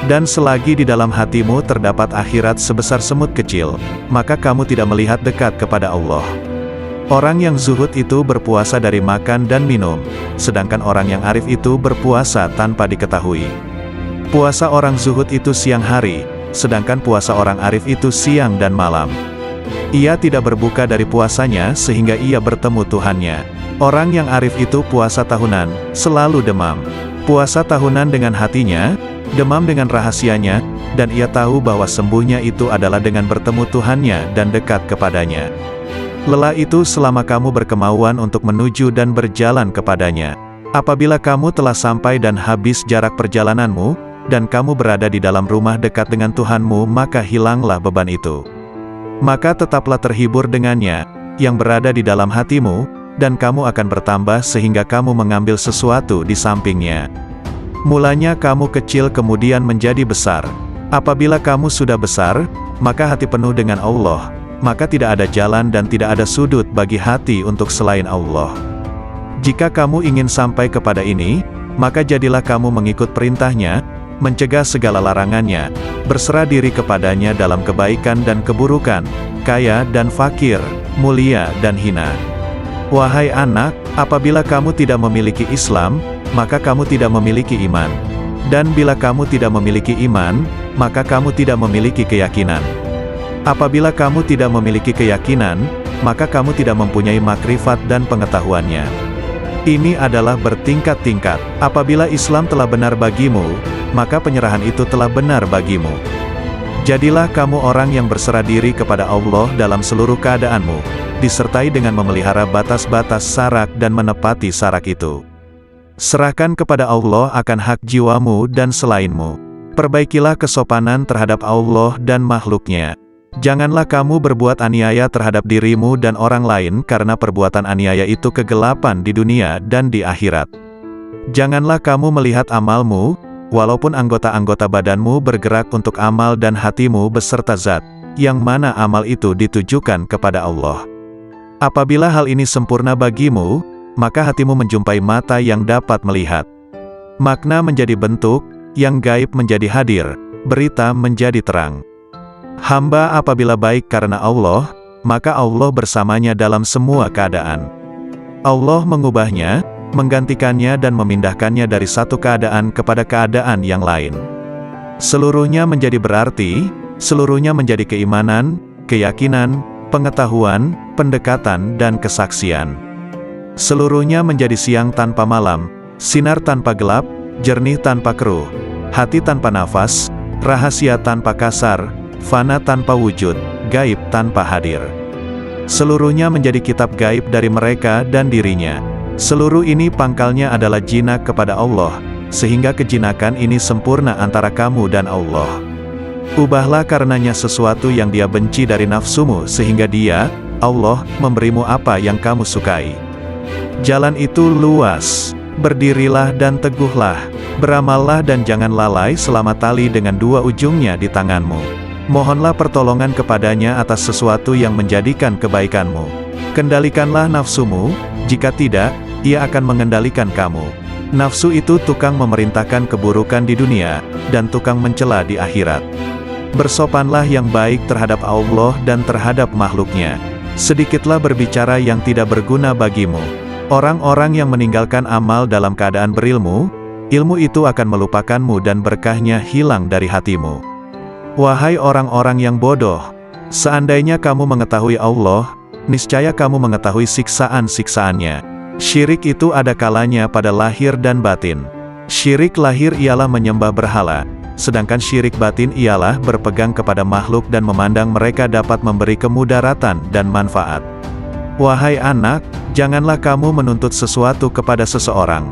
Dan selagi di dalam hatimu terdapat akhirat sebesar semut kecil, maka kamu tidak melihat dekat kepada Allah. Orang yang zuhud itu berpuasa dari makan dan minum, sedangkan orang yang arif itu berpuasa tanpa diketahui. Puasa orang zuhud itu siang hari, sedangkan puasa orang arif itu siang dan malam. Ia tidak berbuka dari puasanya sehingga ia bertemu Tuhannya. Orang yang arif itu puasa tahunan, selalu demam. Puasa tahunan dengan hatinya, demam dengan rahasianya, dan ia tahu bahwa sembuhnya itu adalah dengan bertemu Tuhannya dan dekat kepadanya. Lelah itu selama kamu berkemauan untuk menuju dan berjalan kepadanya. Apabila kamu telah sampai dan habis jarak perjalananmu, dan kamu berada di dalam rumah dekat dengan Tuhanmu, maka hilanglah beban itu. Maka tetaplah terhibur dengannya, yang berada di dalam hatimu, dan kamu akan bertambah sehingga kamu mengambil sesuatu di sampingnya. Mulanya kamu kecil kemudian menjadi besar. Apabila kamu sudah besar, maka hati penuh dengan Allah, maka tidak ada jalan dan tidak ada sudut bagi hati untuk selain Allah. Jika kamu ingin sampai kepada ini, maka jadilah kamu mengikut perintahnya, mencegah segala larangannya, berserah diri kepadanya dalam kebaikan dan keburukan, kaya dan fakir, mulia dan hina. Wahai anak, apabila kamu tidak memiliki Islam, maka kamu tidak memiliki iman. Dan bila kamu tidak memiliki iman, maka kamu tidak memiliki keyakinan. Apabila kamu tidak memiliki keyakinan, maka kamu tidak mempunyai makrifat dan pengetahuannya. Ini adalah bertingkat-tingkat. Apabila Islam telah benar bagimu, maka penyerahan itu telah benar bagimu. Jadilah kamu orang yang berserah diri kepada Allah dalam seluruh keadaanmu, disertai dengan memelihara batas-batas syarak dan menepati syarak itu. Serahkan kepada Allah akan hak jiwamu dan selainmu. Perbaikilah kesopanan terhadap Allah dan makhluknya. Janganlah kamu berbuat aniaya terhadap dirimu dan orang lain karena perbuatan aniaya itu kegelapan di dunia dan di akhirat. Janganlah kamu melihat amalmu, walaupun anggota-anggota badanmu bergerak untuk amal dan hatimu beserta zat, yang mana amal itu ditujukan kepada Allah. Apabila hal ini sempurna bagimu, maka hatimu menjumpai mata yang dapat melihat. Makna menjadi bentuk, yang gaib menjadi hadir, berita menjadi terang. Hamba apabila baik karena Allah, maka Allah bersamanya dalam semua keadaan. Allah mengubahnya, menggantikannya dan memindahkannya dari satu keadaan kepada keadaan yang lain. Seluruhnya menjadi berarti, seluruhnya menjadi keimanan, keyakinan, pengetahuan, pendekatan dan kesaksian. Seluruhnya menjadi siang tanpa malam, sinar tanpa gelap, jernih tanpa keruh, hati tanpa nafas, rahasia tanpa kasar, fana tanpa wujud, gaib tanpa hadir. Seluruhnya menjadi kitab gaib dari mereka dan dirinya. Seluruh ini pangkalnya adalah jinak kepada Allah, sehingga kejinakan ini sempurna antara kamu dan Allah. Ubahlah karenanya sesuatu yang dia benci dari nafsumu sehingga dia, Allah, memberimu apa yang kamu sukai. Jalan itu luas. Berdirilah dan teguhlah. Beramallah dan jangan lalai selama tali dengan dua ujungnya di tanganmu. Mohonlah pertolongan kepadanya atas sesuatu yang menjadikan kebaikanmu. Kendalikanlah nafsumu, jika tidak, ia akan mengendalikan kamu. Nafsu itu tukang memerintahkan keburukan di dunia, dan tukang mencela di akhirat. Bersopanlah yang baik terhadap Allah dan terhadap makhluknya. Sedikitlah berbicara yang tidak berguna bagimu. Orang-orang yang meninggalkan amal dalam keadaan berilmu, ilmu itu akan melupakanmu dan berkahnya hilang dari hatimu. Wahai orang-orang yang bodoh, seandainya kamu mengetahui Allah, niscaya kamu mengetahui siksaan-siksaannya. Syirik itu ada kalanya pada lahir dan batin. Syirik lahir ialah menyembah berhala, sedangkan syirik batin ialah berpegang kepada makhluk dan memandang mereka dapat memberi kemudaratan dan manfaat. Wahai anak, janganlah kamu menuntut sesuatu kepada seseorang.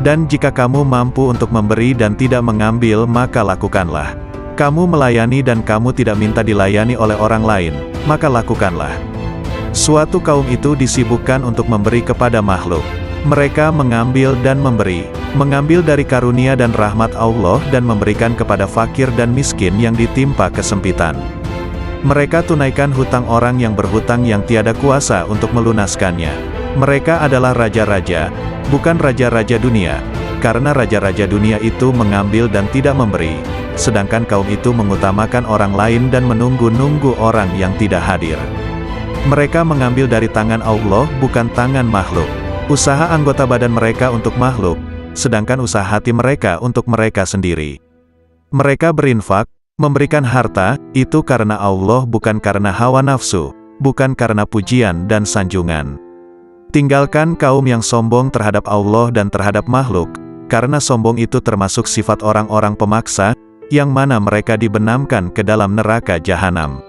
Dan jika kamu mampu untuk memberi dan tidak mengambil, maka lakukanlah. Kamu melayani dan kamu tidak minta dilayani oleh orang lain, maka lakukanlah. Suatu kaum itu disibukkan untuk memberi kepada makhluk. Mereka mengambil dan memberi, mengambil dari karunia dan rahmat Allah dan memberikan kepada fakir dan miskin yang ditimpa kesempitan. Mereka tunaikan hutang orang yang berhutang yang tiada kuasa untuk melunaskannya. Mereka adalah raja-raja, bukan raja-raja dunia, karena raja-raja dunia itu mengambil dan tidak memberi, sedangkan kaum itu mengutamakan orang lain dan menunggu-nunggu orang yang tidak hadir. Mereka mengambil dari tangan Allah bukan tangan makhluk. Usaha anggota badan mereka untuk makhluk, sedangkan usaha hati mereka untuk mereka sendiri. Mereka berinfak, memberikan harta, itu karena Allah bukan karena hawa nafsu, bukan karena pujian dan sanjungan. Tinggalkan kaum yang sombong terhadap Allah dan terhadap makhluk, karena sombong itu termasuk sifat orang-orang pemaksa, yang mana mereka dibenamkan ke dalam neraka jahanam.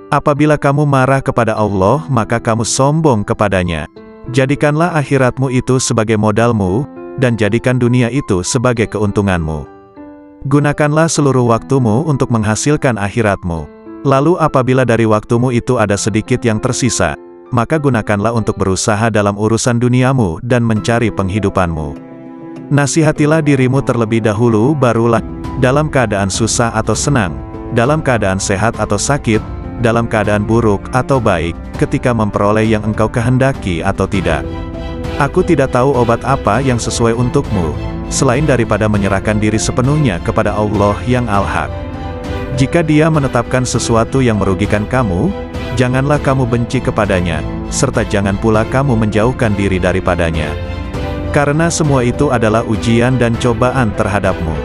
Apabila kamu marah kepada Allah, maka kamu sombong kepadanya. Jadikanlah akhiratmu itu sebagai modalmu, dan jadikan dunia itu sebagai keuntunganmu. Gunakanlah seluruh waktumu untuk menghasilkan akhiratmu. Lalu apabila dari waktumu itu ada sedikit yang tersisa, maka gunakanlah untuk berusaha dalam urusan duniamu dan mencari penghidupanmu. Nasihatilah dirimu terlebih dahulu, barulah dalam keadaan susah atau senang, dalam keadaan sehat atau sakit, dalam keadaan buruk atau baik, ketika memperoleh yang engkau kehendaki atau tidak. Aku tidak tahu obat apa yang sesuai untukmu, selain daripada menyerahkan diri sepenuhnya kepada Allah yang Al-Haq. Jika Dia menetapkan sesuatu yang merugikan kamu, janganlah kamu benci kepadanya, serta jangan pula kamu menjauhkan diri daripadanya. Karena semua itu adalah ujian dan cobaan terhadapmu.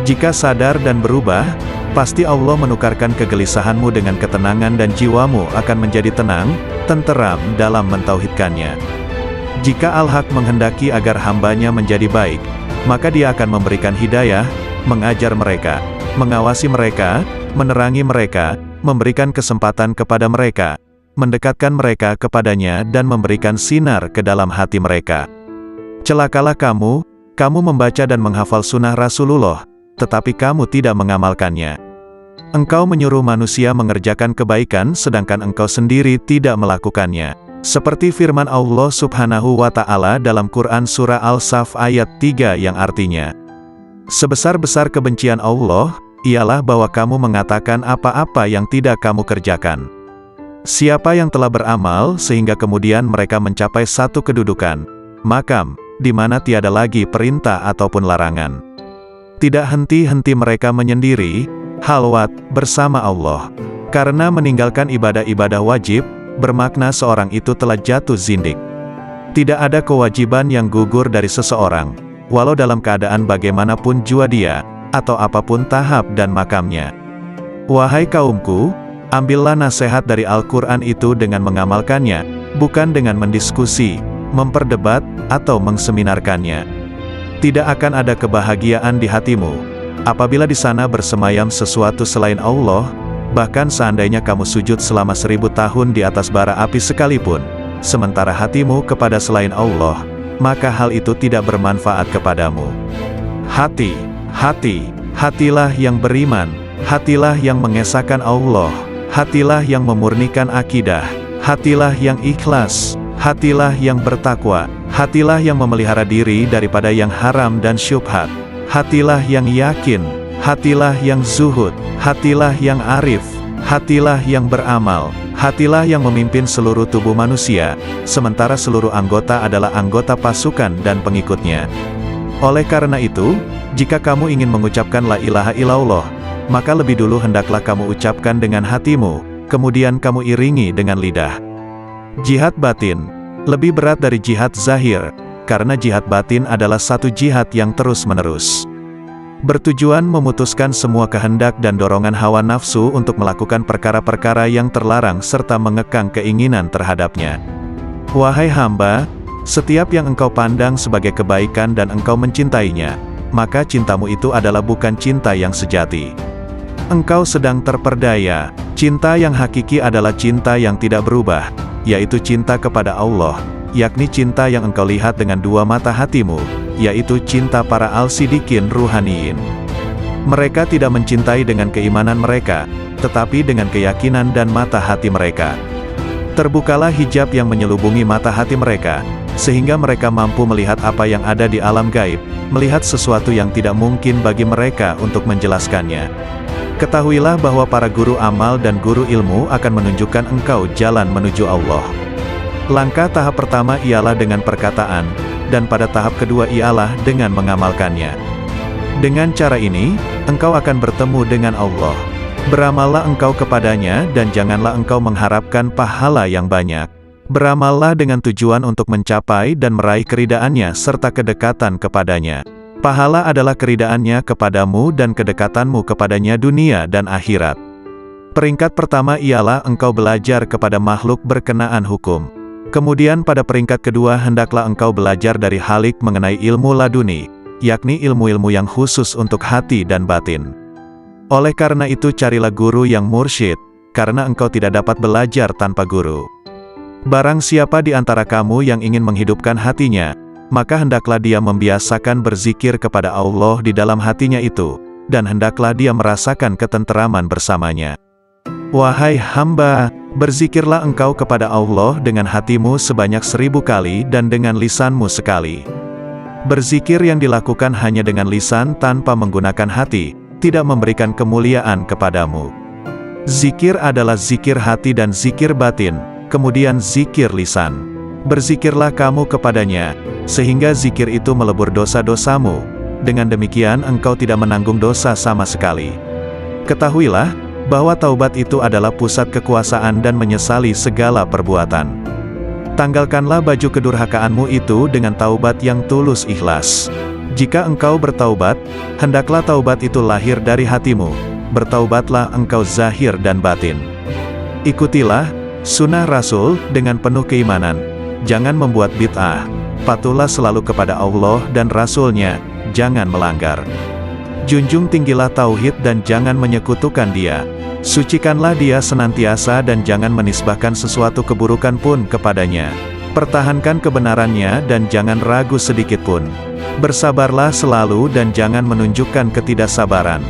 Jika sadar dan berubah, pasti Allah menukarkan kegelisahanmu dengan ketenangan dan jiwamu akan menjadi tenang, tenteram dalam mentauhidkannya. Jika Al-Haq menghendaki agar hambanya menjadi baik, maka Dia akan memberikan hidayah, mengajar mereka, mengawasi mereka, menerangi mereka, memberikan kesempatan kepada mereka, mendekatkan mereka kepadanya dan memberikan sinar ke dalam hati mereka. Celakalah kamu membaca dan menghafal sunnah Rasulullah, tetapi kamu tidak mengamalkannya. Engkau menyuruh manusia mengerjakan kebaikan sedangkan engkau sendiri tidak melakukannya. Seperti firman Allah Subhanahu wa Ta'ala dalam Quran Surah Al-Saf ayat 3 yang artinya, sebesar-besar kebencian Allah, ialah bahwa kamu mengatakan apa-apa yang tidak kamu kerjakan. Siapa yang telah beramal sehingga kemudian mereka mencapai satu kedudukan, makam, di mana tiada lagi perintah ataupun larangan. Tidak henti-henti mereka menyendiri, halwat, bersama Allah. Karena meninggalkan ibadah-ibadah wajib, bermakna seorang itu telah jatuh zindik. Tidak ada kewajiban yang gugur dari seseorang, walau dalam keadaan bagaimanapun jua dia, atau apapun tahap dan makamnya. Wahai kaumku, ambillah nasihat dari Al-Quran itu dengan mengamalkannya, bukan dengan mendiskusi, memperdebat, atau mengseminarkannya. Tidak akan ada kebahagiaan di hatimu, apabila di sana bersemayam sesuatu selain Allah, bahkan seandainya kamu sujud selama 1000 tahun di atas bara api sekalipun, sementara hatimu kepada selain Allah, maka hal itu tidak bermanfaat kepadamu. Hatilah yang beriman, hatilah yang mengesahkan Allah, hatilah yang memurnikan akidah, hatilah yang ikhlas, hatilah yang bertakwa, hatilah yang memelihara diri daripada yang haram dan syubhat, hatilah yang yakin, hatilah yang zuhud, hatilah yang arif, hatilah yang beramal, hatilah yang memimpin seluruh tubuh manusia, sementara seluruh anggota adalah anggota pasukan dan pengikutnya. Oleh karena itu, jika kamu ingin mengucapkan la ilaha illallah, maka lebih dulu hendaklah kamu ucapkan dengan hatimu, kemudian kamu iringi dengan lidah. Jihad batin lebih berat dari jihad zahir, karena jihad batin adalah satu jihad yang terus-menerus. Bertujuan memutuskan semua kehendak dan dorongan hawa nafsu untuk melakukan perkara-perkara yang terlarang serta mengekang keinginan terhadapnya. Wahai hamba, setiap yang engkau pandang sebagai kebaikan dan engkau mencintainya, maka cintamu itu adalah bukan cinta yang sejati. Engkau sedang terperdaya. Cinta yang hakiki adalah cinta yang tidak berubah, yaitu cinta kepada Allah, yakni cinta yang engkau lihat dengan dua mata hatimu, yaitu cinta para al-sidikin ruhaniyin. Mereka tidak mencintai dengan keimanan mereka, tetapi dengan keyakinan dan mata hati mereka. Terbukalah hijab yang menyelubungi mata hati mereka, sehingga mereka mampu melihat apa yang ada di alam gaib, melihat sesuatu yang tidak mungkin bagi mereka untuk menjelaskannya. Ketahuilah bahwa para guru amal dan guru ilmu akan menunjukkan engkau jalan menuju Allah. Langkah tahap pertama ialah dengan perkataan, dan pada tahap kedua ialah dengan mengamalkannya. Dengan cara ini, engkau akan bertemu dengan Allah. Beramallah engkau kepadanya dan janganlah engkau mengharapkan pahala yang banyak. Beramallah dengan tujuan untuk mencapai dan meraih keridaannya serta kedekatan kepadanya. Pahala adalah keridaannya kepadamu dan kedekatanmu kepadanya dunia dan akhirat. Peringkat pertama ialah engkau belajar kepada makhluk berkenaan hukum. Kemudian pada peringkat kedua hendaklah engkau belajar dari Halik mengenai ilmu laduni, yakni ilmu-ilmu yang khusus untuk hati dan batin. Oleh karena itu carilah guru yang mursyid, karena engkau tidak dapat belajar tanpa guru. Barang siapa di antara kamu yang ingin menghidupkan hatinya, maka hendaklah dia membiasakan berzikir kepada Allah di dalam hatinya itu, dan hendaklah dia merasakan ketenteraman bersamanya. Wahai hamba, berzikirlah engkau kepada Allah dengan hatimu sebanyak 1000 kali dan dengan lisanmu sekali. Berzikir yang dilakukan hanya dengan lisan tanpa menggunakan hati, tidak memberikan kemuliaan kepadamu. Zikir adalah zikir hati dan zikir batin, kemudian zikir lisan. Berzikirlah kamu kepadanya, sehingga zikir itu melebur dosa-dosamu. Dengan demikian engkau tidak menanggung dosa sama sekali. Ketahuilah, bahwa taubat itu adalah pusat kekuasaan dan menyesali segala perbuatan. Tanggalkanlah baju kedurhakaanmu itu dengan taubat yang tulus ikhlas. Jika engkau bertaubat, hendaklah taubat itu lahir dari hatimu. Bertaubatlah engkau zahir dan batin. Ikutilah sunnah Rasul dengan penuh keimanan. Jangan membuat bid'ah. Patuhlah selalu kepada Allah dan Rasul-Nya, jangan melanggar. Junjung tinggilah tauhid dan jangan menyekutukan Dia. Sucikanlah Dia senantiasa dan jangan menisbahkan sesuatu keburukan pun kepadanya. Pertahankan kebenarannya dan jangan ragu sedikit pun. Bersabarlah selalu dan jangan menunjukkan ketidaksabaran.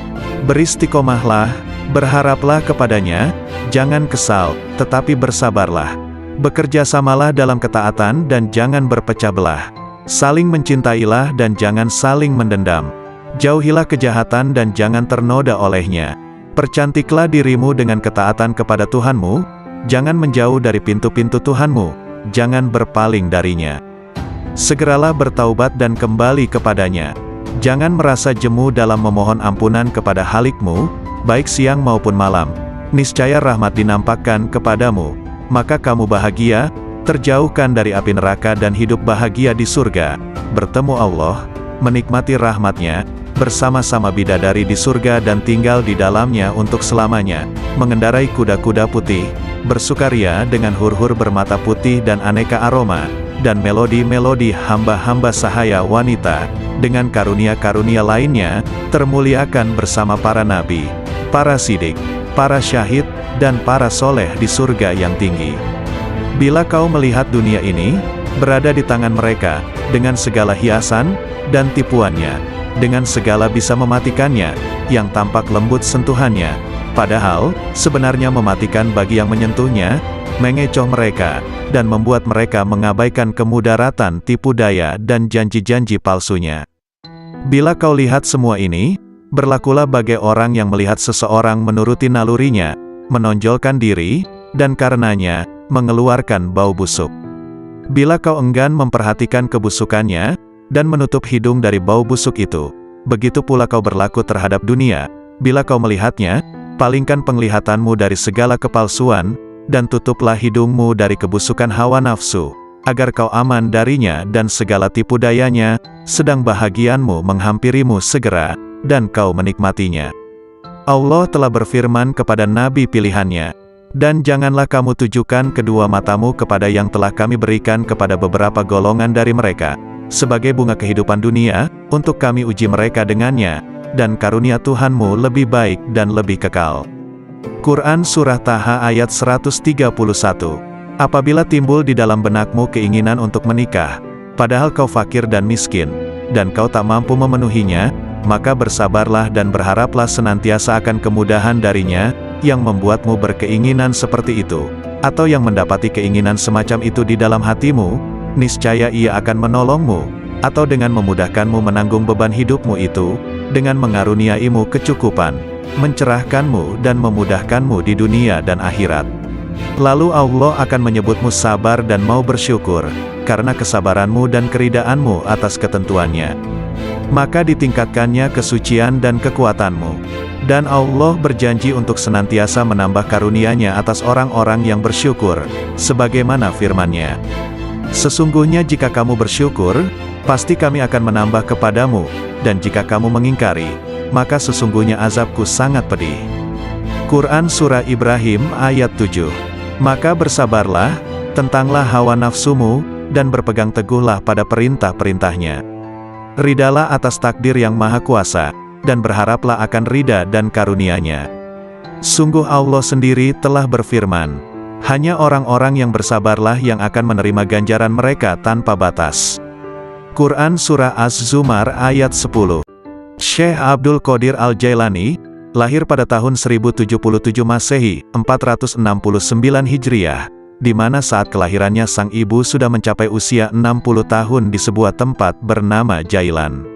Beristiqomahlah, berharaplah kepadanya, jangan kesal, tetapi bersabarlah. Bekerjasamalah dalam ketaatan dan jangan berpecah belah. Saling mencintailah dan jangan saling mendendam. Jauhilah kejahatan dan jangan ternoda olehnya. Percantiklah dirimu dengan ketaatan kepada Tuhanmu, jangan menjauh dari pintu-pintu Tuhanmu, jangan berpaling darinya. Segeralah bertaubat dan kembali kepadanya. Jangan merasa jemu dalam memohon ampunan kepada Halikmu, baik siang maupun malam. Niscaya rahmat dinampakkan kepadamu, maka kamu bahagia, terjauhkan dari api neraka dan hidup bahagia di surga, bertemu Allah, menikmati rahmatnya, bersama-sama bidadari di surga dan tinggal di dalamnya untuk selamanya, mengendarai kuda-kuda putih, bersukaria dengan hur-hur bermata putih dan aneka aroma, dan melodi-melodi hamba-hamba sahaya wanita, dengan karunia-karunia lainnya, termuliakan bersama para nabi, para sidik, para syahid, dan para soleh di surga yang tinggi. Bila kau melihat dunia ini, berada di tangan mereka, dengan segala hiasan, dan tipuannya, dengan segala bisa mematikannya, yang tampak lembut sentuhannya, padahal, sebenarnya mematikan bagi yang menyentuhnya, mengecoh mereka, dan membuat mereka mengabaikan kemudaratan tipu daya dan janji-janji palsunya. Bila kau lihat semua ini, berlakulah bagai orang yang melihat seseorang menuruti nalurinya, menonjolkan diri, dan karenanya, mengeluarkan bau busuk. Bila kau enggan memperhatikan kebusukannya, dan menutup hidung dari bau busuk itu, begitu pula kau berlaku terhadap dunia. Bila kau melihatnya, palingkan penglihatanmu dari segala kepalsuan, dan tutuplah hidungmu dari kebusukan hawa nafsu, agar kau aman darinya dan segala tipu dayanya, sedang bahagianmu menghampirimu segera, dan kau menikmatinya. Allah telah berfirman kepada nabi pilihannya, dan janganlah kamu tujukan kedua matamu kepada yang telah kami berikan kepada beberapa golongan dari mereka, sebagai bunga kehidupan dunia, untuk kami uji mereka dengannya, dan karunia Tuhanmu lebih baik dan lebih kekal. Quran Surah Taha ayat 131. Apabila timbul di dalam benakmu keinginan untuk menikah, padahal kau fakir dan miskin, dan kau tak mampu memenuhinya, maka bersabarlah dan berharaplah senantiasa akan kemudahan darinya, yang membuatmu berkeinginan seperti itu, atau yang mendapati keinginan semacam itu di dalam hatimu, niscaya ia akan menolongmu, atau dengan memudahkanmu menanggung beban hidupmu itu, dengan mengaruniaimu kecukupan, mencerahkanmu dan memudahkanmu di dunia dan akhirat. Lalu Allah akan menyebutmu sabar dan mau bersyukur, karena kesabaranmu dan keridaanmu atas ketentuannya. Maka ditingkatkannya kesucian dan kekuatanmu. Dan Allah berjanji untuk senantiasa menambah karunia-Nya atas orang-orang yang bersyukur, sebagaimana firman-Nya. Sesungguhnya jika kamu bersyukur, pasti kami akan menambah kepadamu, dan jika kamu mengingkari, maka sesungguhnya azabku sangat pedih. Quran Surah Ibrahim ayat 7. Maka bersabarlah, tentanglah hawa nafsumu, dan berpegang teguhlah pada perintah-perintahnya. Ridalah atas takdir yang maha kuasa, dan berharaplah akan ridha dan karunia-Nya. Sungguh Allah sendiri telah berfirman, hanya orang-orang yang bersabarlah yang akan menerima ganjaran mereka tanpa batas. Quran Surah Az-Zumar ayat 10. Syekh Abdul Qadir Al-Jailani, lahir pada tahun 1077 Masehi, 469 Hijriah, di mana saat kelahirannya sang ibu sudah mencapai usia 60 tahun di sebuah tempat bernama Jailan.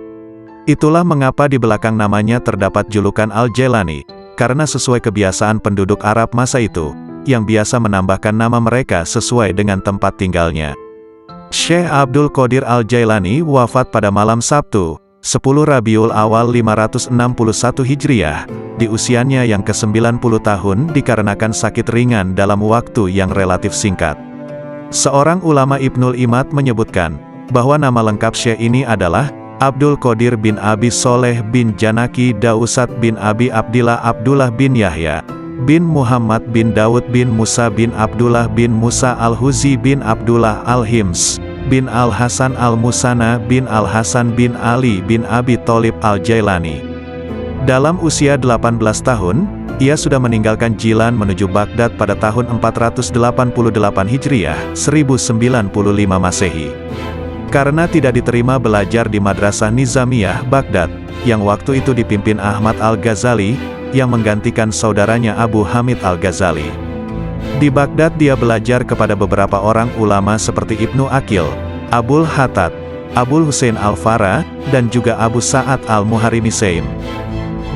Itulah mengapa di belakang namanya terdapat julukan Al-Jailani, karena sesuai kebiasaan penduduk Arab masa itu, yang biasa menambahkan nama mereka sesuai dengan tempat tinggalnya. Syekh Abdul Qadir Al-Jailani wafat pada malam Sabtu, 10 Rabiul Awal 561 Hijriah, di usianya yang ke-90 tahun dikarenakan sakit ringan dalam waktu yang relatif singkat. Seorang ulama Ibnul Imad menyebutkan, bahwa nama lengkap Syekh ini adalah Abdul Qadir bin Abi Soleh bin Janaki Dausat bin Abi Abdillah Abdullah bin Yahya, bin Muhammad bin Daud bin Musa bin Abdullah bin Musa Al-Huzi bin Abdullah Al-Hims, bin Al-Hasan Al-Musana bin Al-Hasan bin Ali bin Abi Tholib Al-Jailani. Dalam usia 18 tahun, ia sudah meninggalkan Jilan menuju Baghdad pada tahun 488 Hijriah, 1095 Masehi. Karena tidak diterima belajar di Madrasah Nizamiyah Baghdad, yang waktu itu dipimpin Ahmad Al-Ghazali, yang menggantikan saudaranya Abu Hamid Al-Ghazali. Di Baghdad dia belajar kepada beberapa orang ulama seperti Ibnu Aqil, Abul Hattad, Abul Husain Al-Farah, dan juga Abu Sa'ad Al-Muharrimisaim.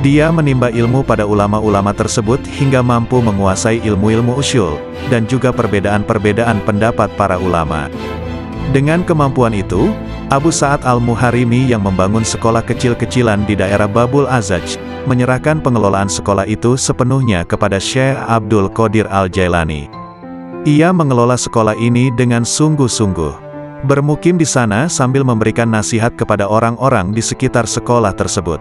Dia menimba ilmu pada ulama-ulama tersebut hingga mampu menguasai ilmu-ilmu usyul, dan juga perbedaan-perbedaan pendapat para ulama. Dengan kemampuan itu, Abu Sa'ad Al-Muharimi yang membangun sekolah kecil-kecilan di daerah Babul Azaj, menyerahkan pengelolaan sekolah itu sepenuhnya kepada Syekh Abdul Qadir Al-Jailani. Ia mengelola sekolah ini dengan sungguh-sungguh. Bermukim di sana sambil memberikan nasihat kepada orang-orang di sekitar sekolah tersebut.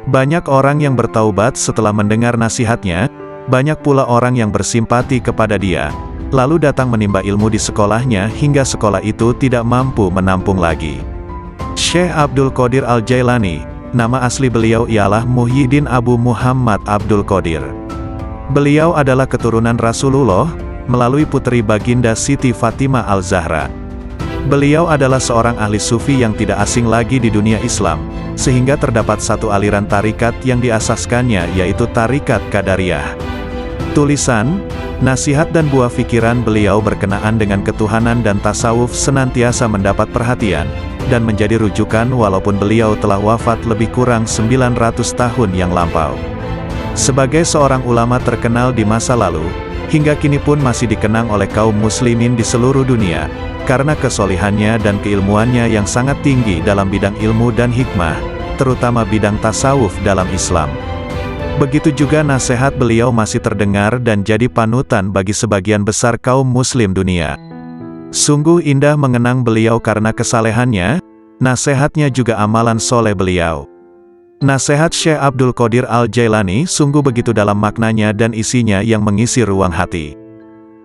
Banyak orang yang bertaubat setelah mendengar nasihatnya, banyak pula orang yang bersimpati kepada dia, lalu datang menimba ilmu di sekolahnya hingga sekolah itu tidak mampu menampung lagi. Syekh Abdul Qadir Al-Jailani, nama asli beliau ialah Muhyiddin Abu Muhammad Abdul Qadir. Beliau adalah keturunan Rasulullah, melalui putri baginda Siti Fatimah Al-Zahra. Beliau adalah seorang ahli sufi yang tidak asing lagi di dunia Islam, sehingga terdapat satu aliran tarikat yang diasaskannya yaitu Tarikat Qadariyah. Tulisan, nasihat dan buah pikiran beliau berkenaan dengan ketuhanan dan tasawuf senantiasa mendapat perhatian, dan menjadi rujukan walaupun beliau telah wafat lebih kurang 900 tahun yang lampau. Sebagai seorang ulama terkenal di masa lalu, hingga kini pun masih dikenang oleh kaum muslimin di seluruh dunia, karena kesolihannya dan keilmuannya yang sangat tinggi dalam bidang ilmu dan hikmah, terutama bidang tasawuf dalam Islam. Begitu juga nasihat beliau masih terdengar dan jadi panutan bagi sebagian besar kaum muslim dunia. Sungguh indah mengenang beliau karena kesalehannya, nasihatnya juga amalan soleh beliau. Nasihat Syekh Abdul Qadir Al-Jailani sungguh begitu dalam maknanya dan isinya yang mengisi ruang hati.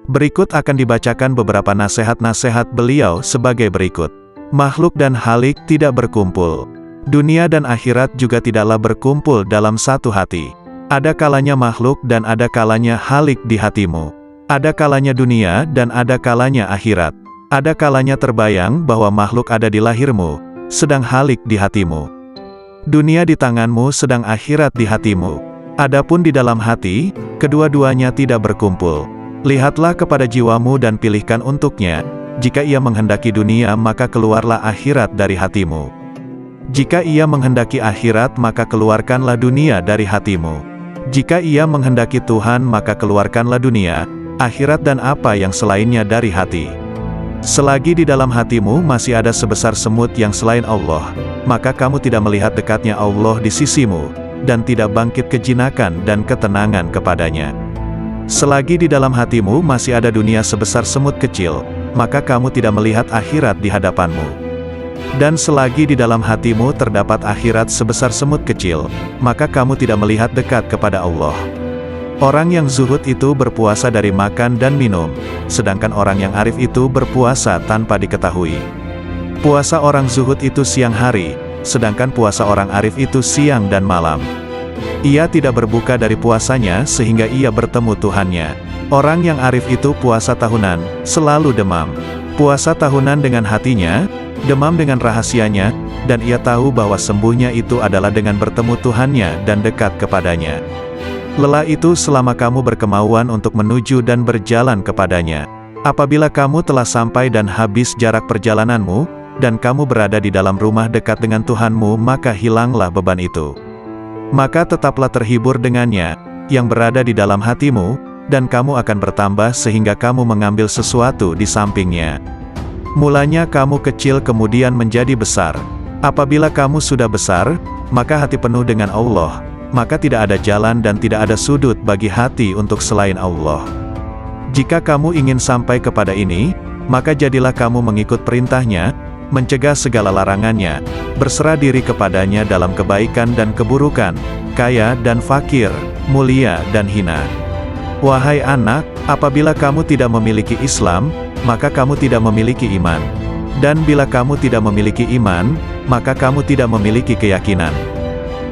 Berikut akan dibacakan beberapa nasihat-nasihat beliau sebagai berikut. Makhluk dan halik tidak berkumpul. Dunia dan akhirat juga tidaklah berkumpul dalam satu hati. Ada kalanya makhluk dan ada kalanya halik di hatimu. Ada kalanya dunia dan ada kalanya akhirat. Ada kalanya terbayang bahwa makhluk ada di lahirmu, sedang halik di hatimu. Dunia di tanganmu sedang akhirat di hatimu. Adapun di dalam hati, kedua-duanya tidak berkumpul. Lihatlah kepada jiwamu dan pilihkan untuknya. Jika ia menghendaki dunia maka keluarlah akhirat dari hatimu. Jika ia menghendaki akhirat maka keluarkanlah dunia dari hatimu. Jika ia menghendaki Tuhan maka keluarkanlah dunia, akhirat dan apa yang selainnya dari hati. Selagi di dalam hatimu masih ada sebesar semut yang selain Allah, maka kamu tidak melihat dekatnya Allah di sisimu, dan tidak bangkit kejinakan dan ketenangan kepadanya. Selagi di dalam hatimu masih ada dunia sebesar semut kecil, maka kamu tidak melihat akhirat di hadapanmu. Dan selagi di dalam hatimu terdapat akhirat sebesar semut kecil, maka kamu tidak melihat dekat kepada Allah. Orang yang zuhud itu berpuasa dari makan dan minum, sedangkan orang yang arif itu berpuasa tanpa diketahui. Puasa orang zuhud itu siang hari, sedangkan puasa orang arif itu siang dan malam. Ia tidak berbuka dari puasanya sehingga ia bertemu Tuhannya. Orang yang arif itu puasa tahunan, selalu demam. Puasa tahunan dengan hatinya, demam dengan rahasianya, dan ia tahu bahwa sembuhnya itu adalah dengan bertemu Tuhannya dan dekat kepadanya. Lelah itu selama kamu berkemauan untuk menuju dan berjalan kepadanya. Apabila kamu telah sampai dan habis jarak perjalananmu, dan kamu berada di dalam rumah dekat dengan Tuhanmu, maka hilanglah beban itu. Maka tetaplah terhibur dengannya, yang berada di dalam hatimu, dan kamu akan bertambah sehingga kamu mengambil sesuatu di sampingnya. Mulanya kamu kecil kemudian menjadi besar. Apabila kamu sudah besar, maka hati penuh dengan Allah, maka tidak ada jalan dan tidak ada sudut bagi hati untuk selain Allah. Jika kamu ingin sampai kepada ini, maka jadilah kamu mengikut perintahnya, mencegah segala larangannya, berserah diri kepadanya dalam kebaikan dan keburukan, kaya dan fakir, mulia dan hina. Wahai anak, apabila kamu tidak memiliki Islam, maka kamu tidak memiliki iman. Dan bila kamu tidak memiliki iman, maka kamu tidak memiliki keyakinan.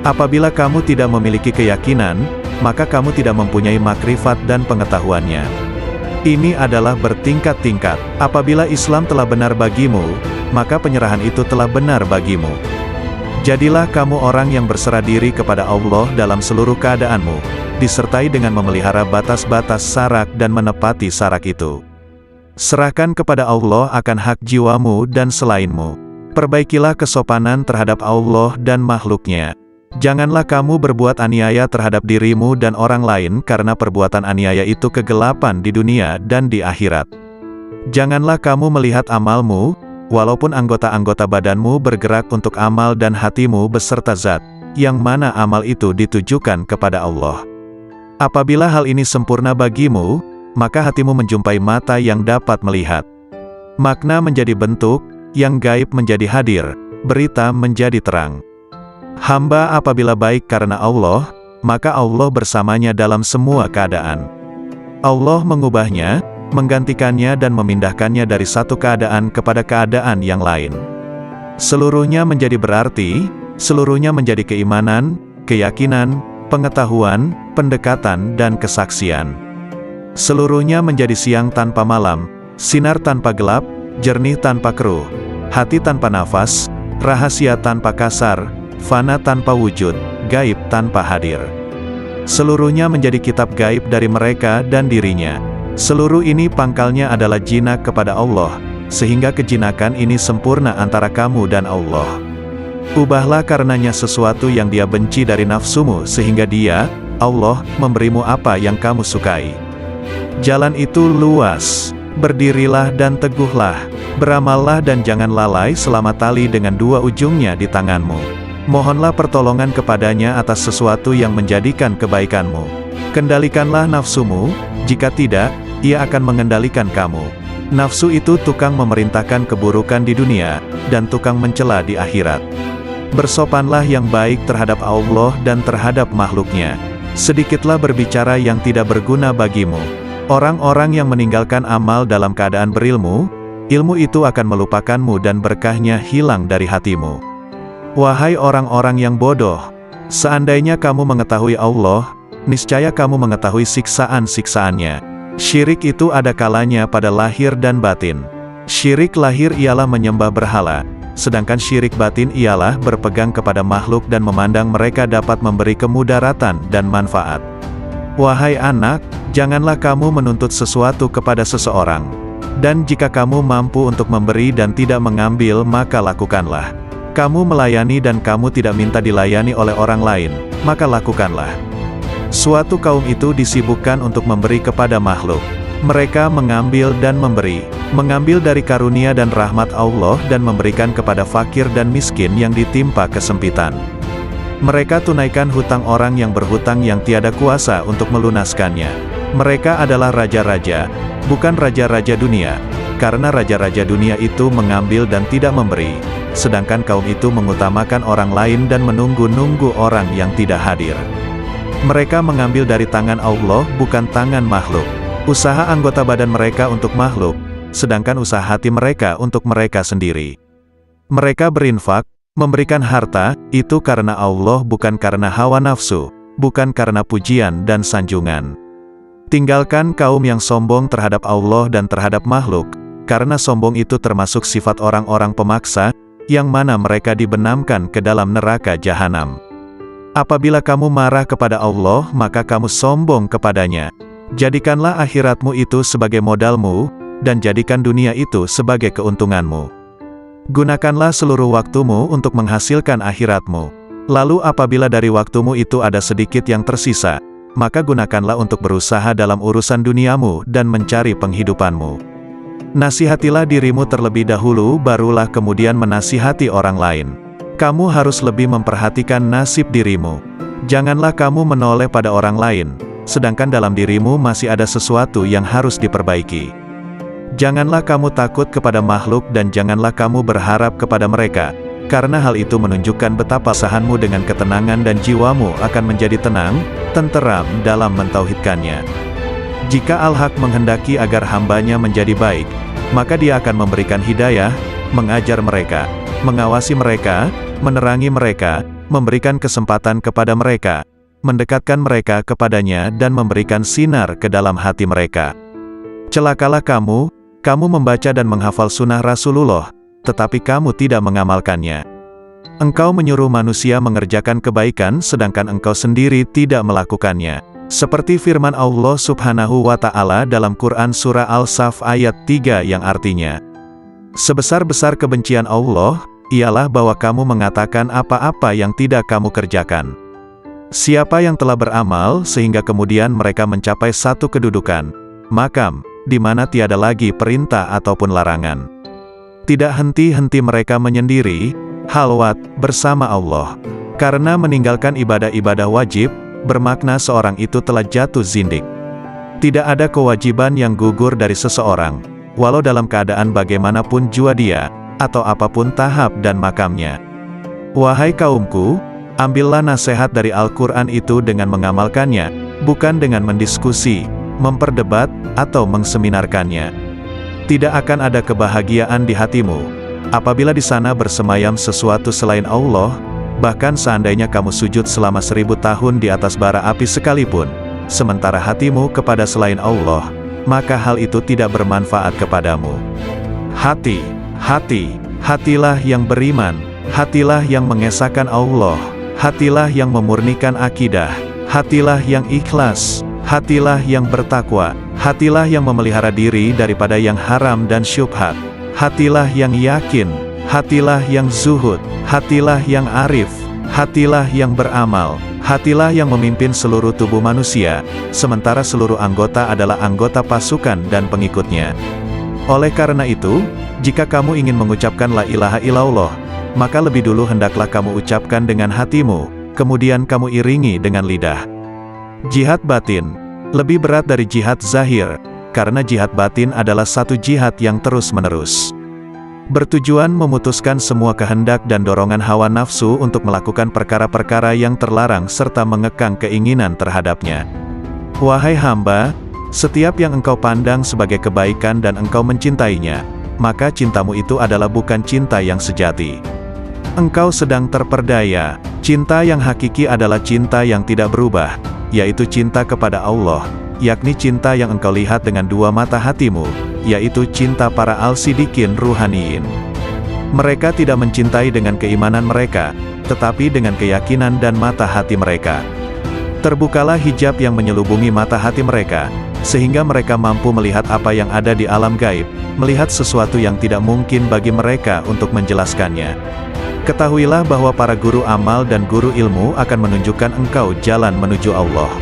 Apabila kamu tidak memiliki keyakinan, maka kamu tidak mempunyai makrifat dan pengetahuannya. Ini adalah bertingkat-tingkat. Apabila Islam telah benar bagimu, maka penyerahan itu telah benar bagimu. Jadilah kamu orang yang berserah diri kepada Allah dalam seluruh keadaanmu, disertai dengan memelihara batas-batas sarak dan menepati sarak itu. Serahkan kepada Allah akan hak jiwamu dan selainmu. Perbaikilah kesopanan terhadap Allah dan makhluknya. Janganlah kamu berbuat aniaya terhadap dirimu dan orang lain karena perbuatan aniaya itu kegelapan di dunia dan di akhirat. Janganlah kamu melihat amalmu, walaupun anggota-anggota badanmu bergerak untuk amal dan hatimu beserta zat, yang mana amal itu ditujukan kepada Allah. Apabila hal ini sempurna bagimu, maka hatimu menjumpai mata yang dapat melihat. Makna menjadi bentuk, yang gaib menjadi hadir, berita menjadi terang. Hamba apabila baik karena Allah, maka Allah bersamanya dalam semua keadaan. Allah mengubahnya, menggantikannya dan memindahkannya dari satu keadaan kepada keadaan yang lain. Seluruhnya menjadi berarti, seluruhnya menjadi keimanan, keyakinan, pengetahuan, pendekatan dan kesaksian. Seluruhnya menjadi siang tanpa malam, sinar tanpa gelap, jernih tanpa keruh, hati tanpa nafas, rahasia tanpa kasar, fana tanpa wujud, gaib tanpa hadir. Seluruhnya menjadi kitab gaib dari mereka dan dirinya. Seluruh ini pangkalnya adalah jinak kepada Allah, sehingga kejinakan ini sempurna antara kamu dan Allah. Ubahlah karenanya sesuatu yang dia benci dari nafsumu sehingga dia, Allah, memberimu apa yang kamu sukai. Jalan itu luas. Berdirilah dan teguhlah. Beramallah dan jangan lalai selama tali dengan dua ujungnya di tanganmu. Mohonlah pertolongan kepadanya atas sesuatu yang menjadikan kebaikanmu. Kendalikanlah nafsumu, jika tidak, ia akan mengendalikan kamu. Nafsu itu tukang memerintahkan keburukan di dunia, dan tukang mencela di akhirat. Bersopanlah yang baik terhadap Allah dan terhadap makhluknya. Sedikitlah berbicara yang tidak berguna bagimu. Orang-orang yang meninggalkan amal dalam keadaan berilmu, ilmu itu akan melupakanmu dan berkahnya hilang dari hatimu. Wahai orang-orang yang bodoh, seandainya kamu mengetahui Allah, niscaya kamu mengetahui siksaan-siksaannya. Syirik itu ada kalanya pada lahir dan batin. Syirik lahir ialah menyembah berhala, sedangkan syirik batin ialah berpegang kepada makhluk dan memandang mereka dapat memberi kemudaratan dan manfaat. Wahai anak, janganlah kamu menuntut sesuatu kepada seseorang. Dan jika kamu mampu untuk memberi dan tidak mengambil, maka lakukanlah. Kamu melayani dan kamu tidak minta dilayani oleh orang lain, maka lakukanlah. Suatu kaum itu disibukkan untuk memberi kepada makhluk. Mereka mengambil dan memberi, mengambil dari karunia dan rahmat Allah dan memberikan kepada fakir dan miskin yang ditimpa kesempitan. Mereka tunaikan hutang orang yang berhutang yang tiada kuasa untuk melunaskannya. Mereka adalah raja-raja, bukan raja-raja dunia, karena raja-raja dunia itu mengambil dan tidak memberi, sedangkan kaum itu mengutamakan orang lain dan menunggu-nunggu orang yang tidak hadir. Mereka mengambil dari tangan Allah bukan tangan makhluk. Usaha anggota badan mereka untuk makhluk, sedangkan usaha hati mereka untuk mereka sendiri. Mereka berinfak, memberikan harta, itu karena Allah bukan karena hawa nafsu, bukan karena pujian dan sanjungan. Tinggalkan kaum yang sombong terhadap Allah dan terhadap makhluk, karena sombong itu termasuk sifat orang-orang pemaksa, yang mana mereka dibenamkan ke dalam neraka jahanam. Apabila kamu marah kepada Allah, maka kamu sombong kepadanya. Jadikanlah akhiratmu itu sebagai modalmu, dan jadikan dunia itu sebagai keuntunganmu. Gunakanlah seluruh waktumu untuk menghasilkan akhiratmu. Lalu apabila dari waktumu itu ada sedikit yang tersisa, maka gunakanlah untuk berusaha dalam urusan duniamu dan mencari penghidupanmu. Nasihatilah dirimu terlebih dahulu, barulah kemudian menasihati orang lain. Kamu harus lebih memperhatikan nasib dirimu. Janganlah kamu menoleh pada orang lain, sedangkan dalam dirimu masih ada sesuatu yang harus diperbaiki. Janganlah kamu takut kepada makhluk dan janganlah kamu berharap kepada mereka, karena hal itu menunjukkan betapa sahanmu dengan ketenangan dan jiwamu akan menjadi tenang, tenteram dalam mentauhidkannya. Jika Al-Haq menghendaki agar hambanya menjadi baik, maka dia akan memberikan hidayah, mengajar mereka, mengawasi mereka, menerangi mereka, memberikan kesempatan kepada mereka, mendekatkan mereka kepadanya dan memberikan sinar ke dalam hati mereka. Celakalah kamu membaca dan menghafal sunnah Rasulullah, tetapi kamu tidak mengamalkannya. Engkau menyuruh manusia mengerjakan kebaikan sedangkan engkau sendiri tidak melakukannya. Seperti firman Allah Subhanahu wa Ta'ala dalam Quran Surah Al-Saf ayat 3 yang artinya, sebesar-besar kebencian Allah, ialah bahwa kamu mengatakan apa-apa yang tidak kamu kerjakan. Siapa yang telah beramal sehingga kemudian mereka mencapai satu kedudukan, makam, di mana tiada lagi perintah ataupun larangan. Tidak henti-henti mereka menyendiri, halwat, bersama Allah. Karena meninggalkan ibadah-ibadah wajib, bermakna seorang itu telah jatuh zindik. Tidak ada kewajiban yang gugur dari seseorang, walau dalam keadaan bagaimanapun jua dia, atau apapun tahap dan makamnya. Wahai kaumku, ambillah nasihat dari Al-Quran itu dengan mengamalkannya, bukan dengan mendiskusi, memperdebat, atau mengseminarkannya. Tidak akan ada kebahagiaan di hatimu, apabila di sana bersemayam sesuatu selain Allah, bahkan seandainya kamu sujud selama 1000 tahun di atas bara api sekalipun, sementara hatimu kepada selain Allah, maka hal itu tidak bermanfaat kepadamu. Hatilah yang beriman, hatilah yang mengesahkan Allah, hatilah yang memurnikan akidah, hatilah yang ikhlas, hatilah yang bertakwa, hatilah yang memelihara diri daripada yang haram dan syubhat, hatilah yang yakin, hatilah yang zuhud, hatilah yang arif, hatilah yang beramal, hatilah yang memimpin seluruh tubuh manusia, sementara seluruh anggota adalah anggota pasukan dan pengikutnya. Oleh karena itu, jika kamu ingin mengucapkan la ilaha illallah, maka lebih dulu hendaklah kamu ucapkan dengan hatimu, kemudian kamu iringi dengan lidah. Jihad batin lebih berat dari jihad zahir, karena jihad batin adalah satu jihad yang terus-menerus. Bertujuan memutuskan semua kehendak dan dorongan hawa nafsu untuk melakukan perkara-perkara yang terlarang serta mengekang keinginan terhadapnya. Wahai hamba, setiap yang engkau pandang sebagai kebaikan dan engkau mencintainya, maka cintamu itu adalah bukan cinta yang sejati. Engkau sedang terperdaya. Cinta yang hakiki adalah cinta yang tidak berubah, yaitu cinta kepada Allah, yakni cinta yang engkau lihat dengan dua mata hatimu, yaitu cinta para al-sidikin ruhaniyin. Mereka tidak mencintai dengan keimanan mereka, tetapi dengan keyakinan dan mata hati mereka. Terbukalah hijab yang menyelubungi mata hati mereka, sehingga mereka mampu melihat apa yang ada di alam gaib, melihat sesuatu yang tidak mungkin bagi mereka untuk menjelaskannya. Ketahuilah bahwa para guru amal dan guru ilmu akan menunjukkan engkau jalan menuju Allah.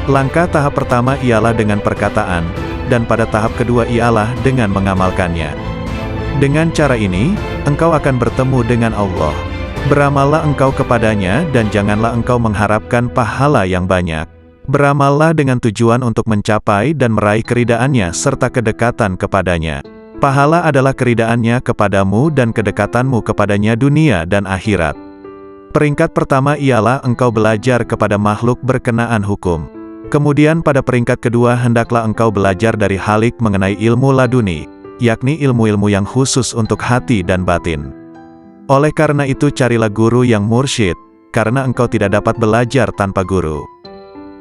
Langkah tahap pertama ialah dengan perkataan, dan pada tahap kedua ialah dengan mengamalkannya. Dengan cara ini, engkau akan bertemu dengan Allah. Beramallah engkau kepadanya dan janganlah engkau mengharapkan pahala yang banyak. Beramallah dengan tujuan untuk mencapai dan meraih keridaannya serta kedekatan kepadanya. Pahala adalah keridaannya kepadamu dan kedekatanmu kepadanya dunia dan akhirat. Peringkat pertama ialah engkau belajar kepada makhluk berkenaan hukum. Kemudian pada peringkat kedua hendaklah engkau belajar dari Halik mengenai ilmu laduni, yakni ilmu-ilmu yang khusus untuk hati dan batin. Oleh karena itu carilah guru yang mursyid, karena engkau tidak dapat belajar tanpa guru.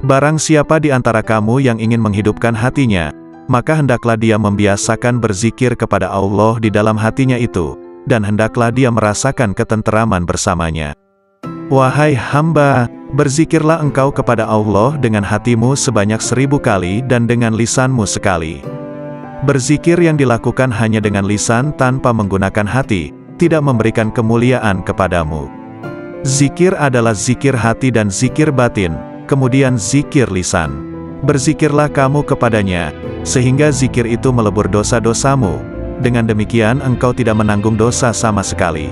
Barang siapa di antara kamu yang ingin menghidupkan hatinya, maka hendaklah dia membiasakan berzikir kepada Allah di dalam hatinya itu, dan hendaklah dia merasakan ketenteraman bersamanya. Wahai hamba, berzikirlah engkau kepada Allah dengan hatimu sebanyak 1000 kali dan dengan lisanmu sekali. Berzikir yang dilakukan hanya dengan lisan tanpa menggunakan hati, tidak memberikan kemuliaan kepadamu. Zikir adalah zikir hati dan zikir batin, kemudian zikir lisan. Berzikirlah kamu kepadanya, sehingga zikir itu melebur dosa-dosamu. Dengan demikian engkau tidak menanggung dosa sama sekali.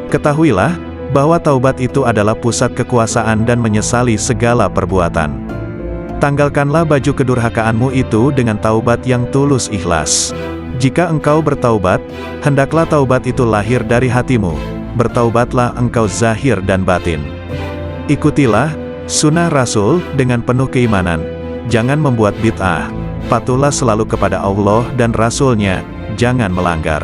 Ketahuilah, bahwa taubat itu adalah pusat kekuasaan dan menyesali segala perbuatan. Tanggalkanlah baju kedurhakaanmu itu dengan taubat yang tulus ikhlas. Jika engkau bertaubat, hendaklah taubat itu lahir dari hatimu. Bertaubatlah engkau zahir dan batin. Ikutilah sunnah Rasul dengan penuh keimanan. Jangan membuat bid'ah. Patuhlah selalu kepada Allah dan Rasul-Nya, jangan melanggar.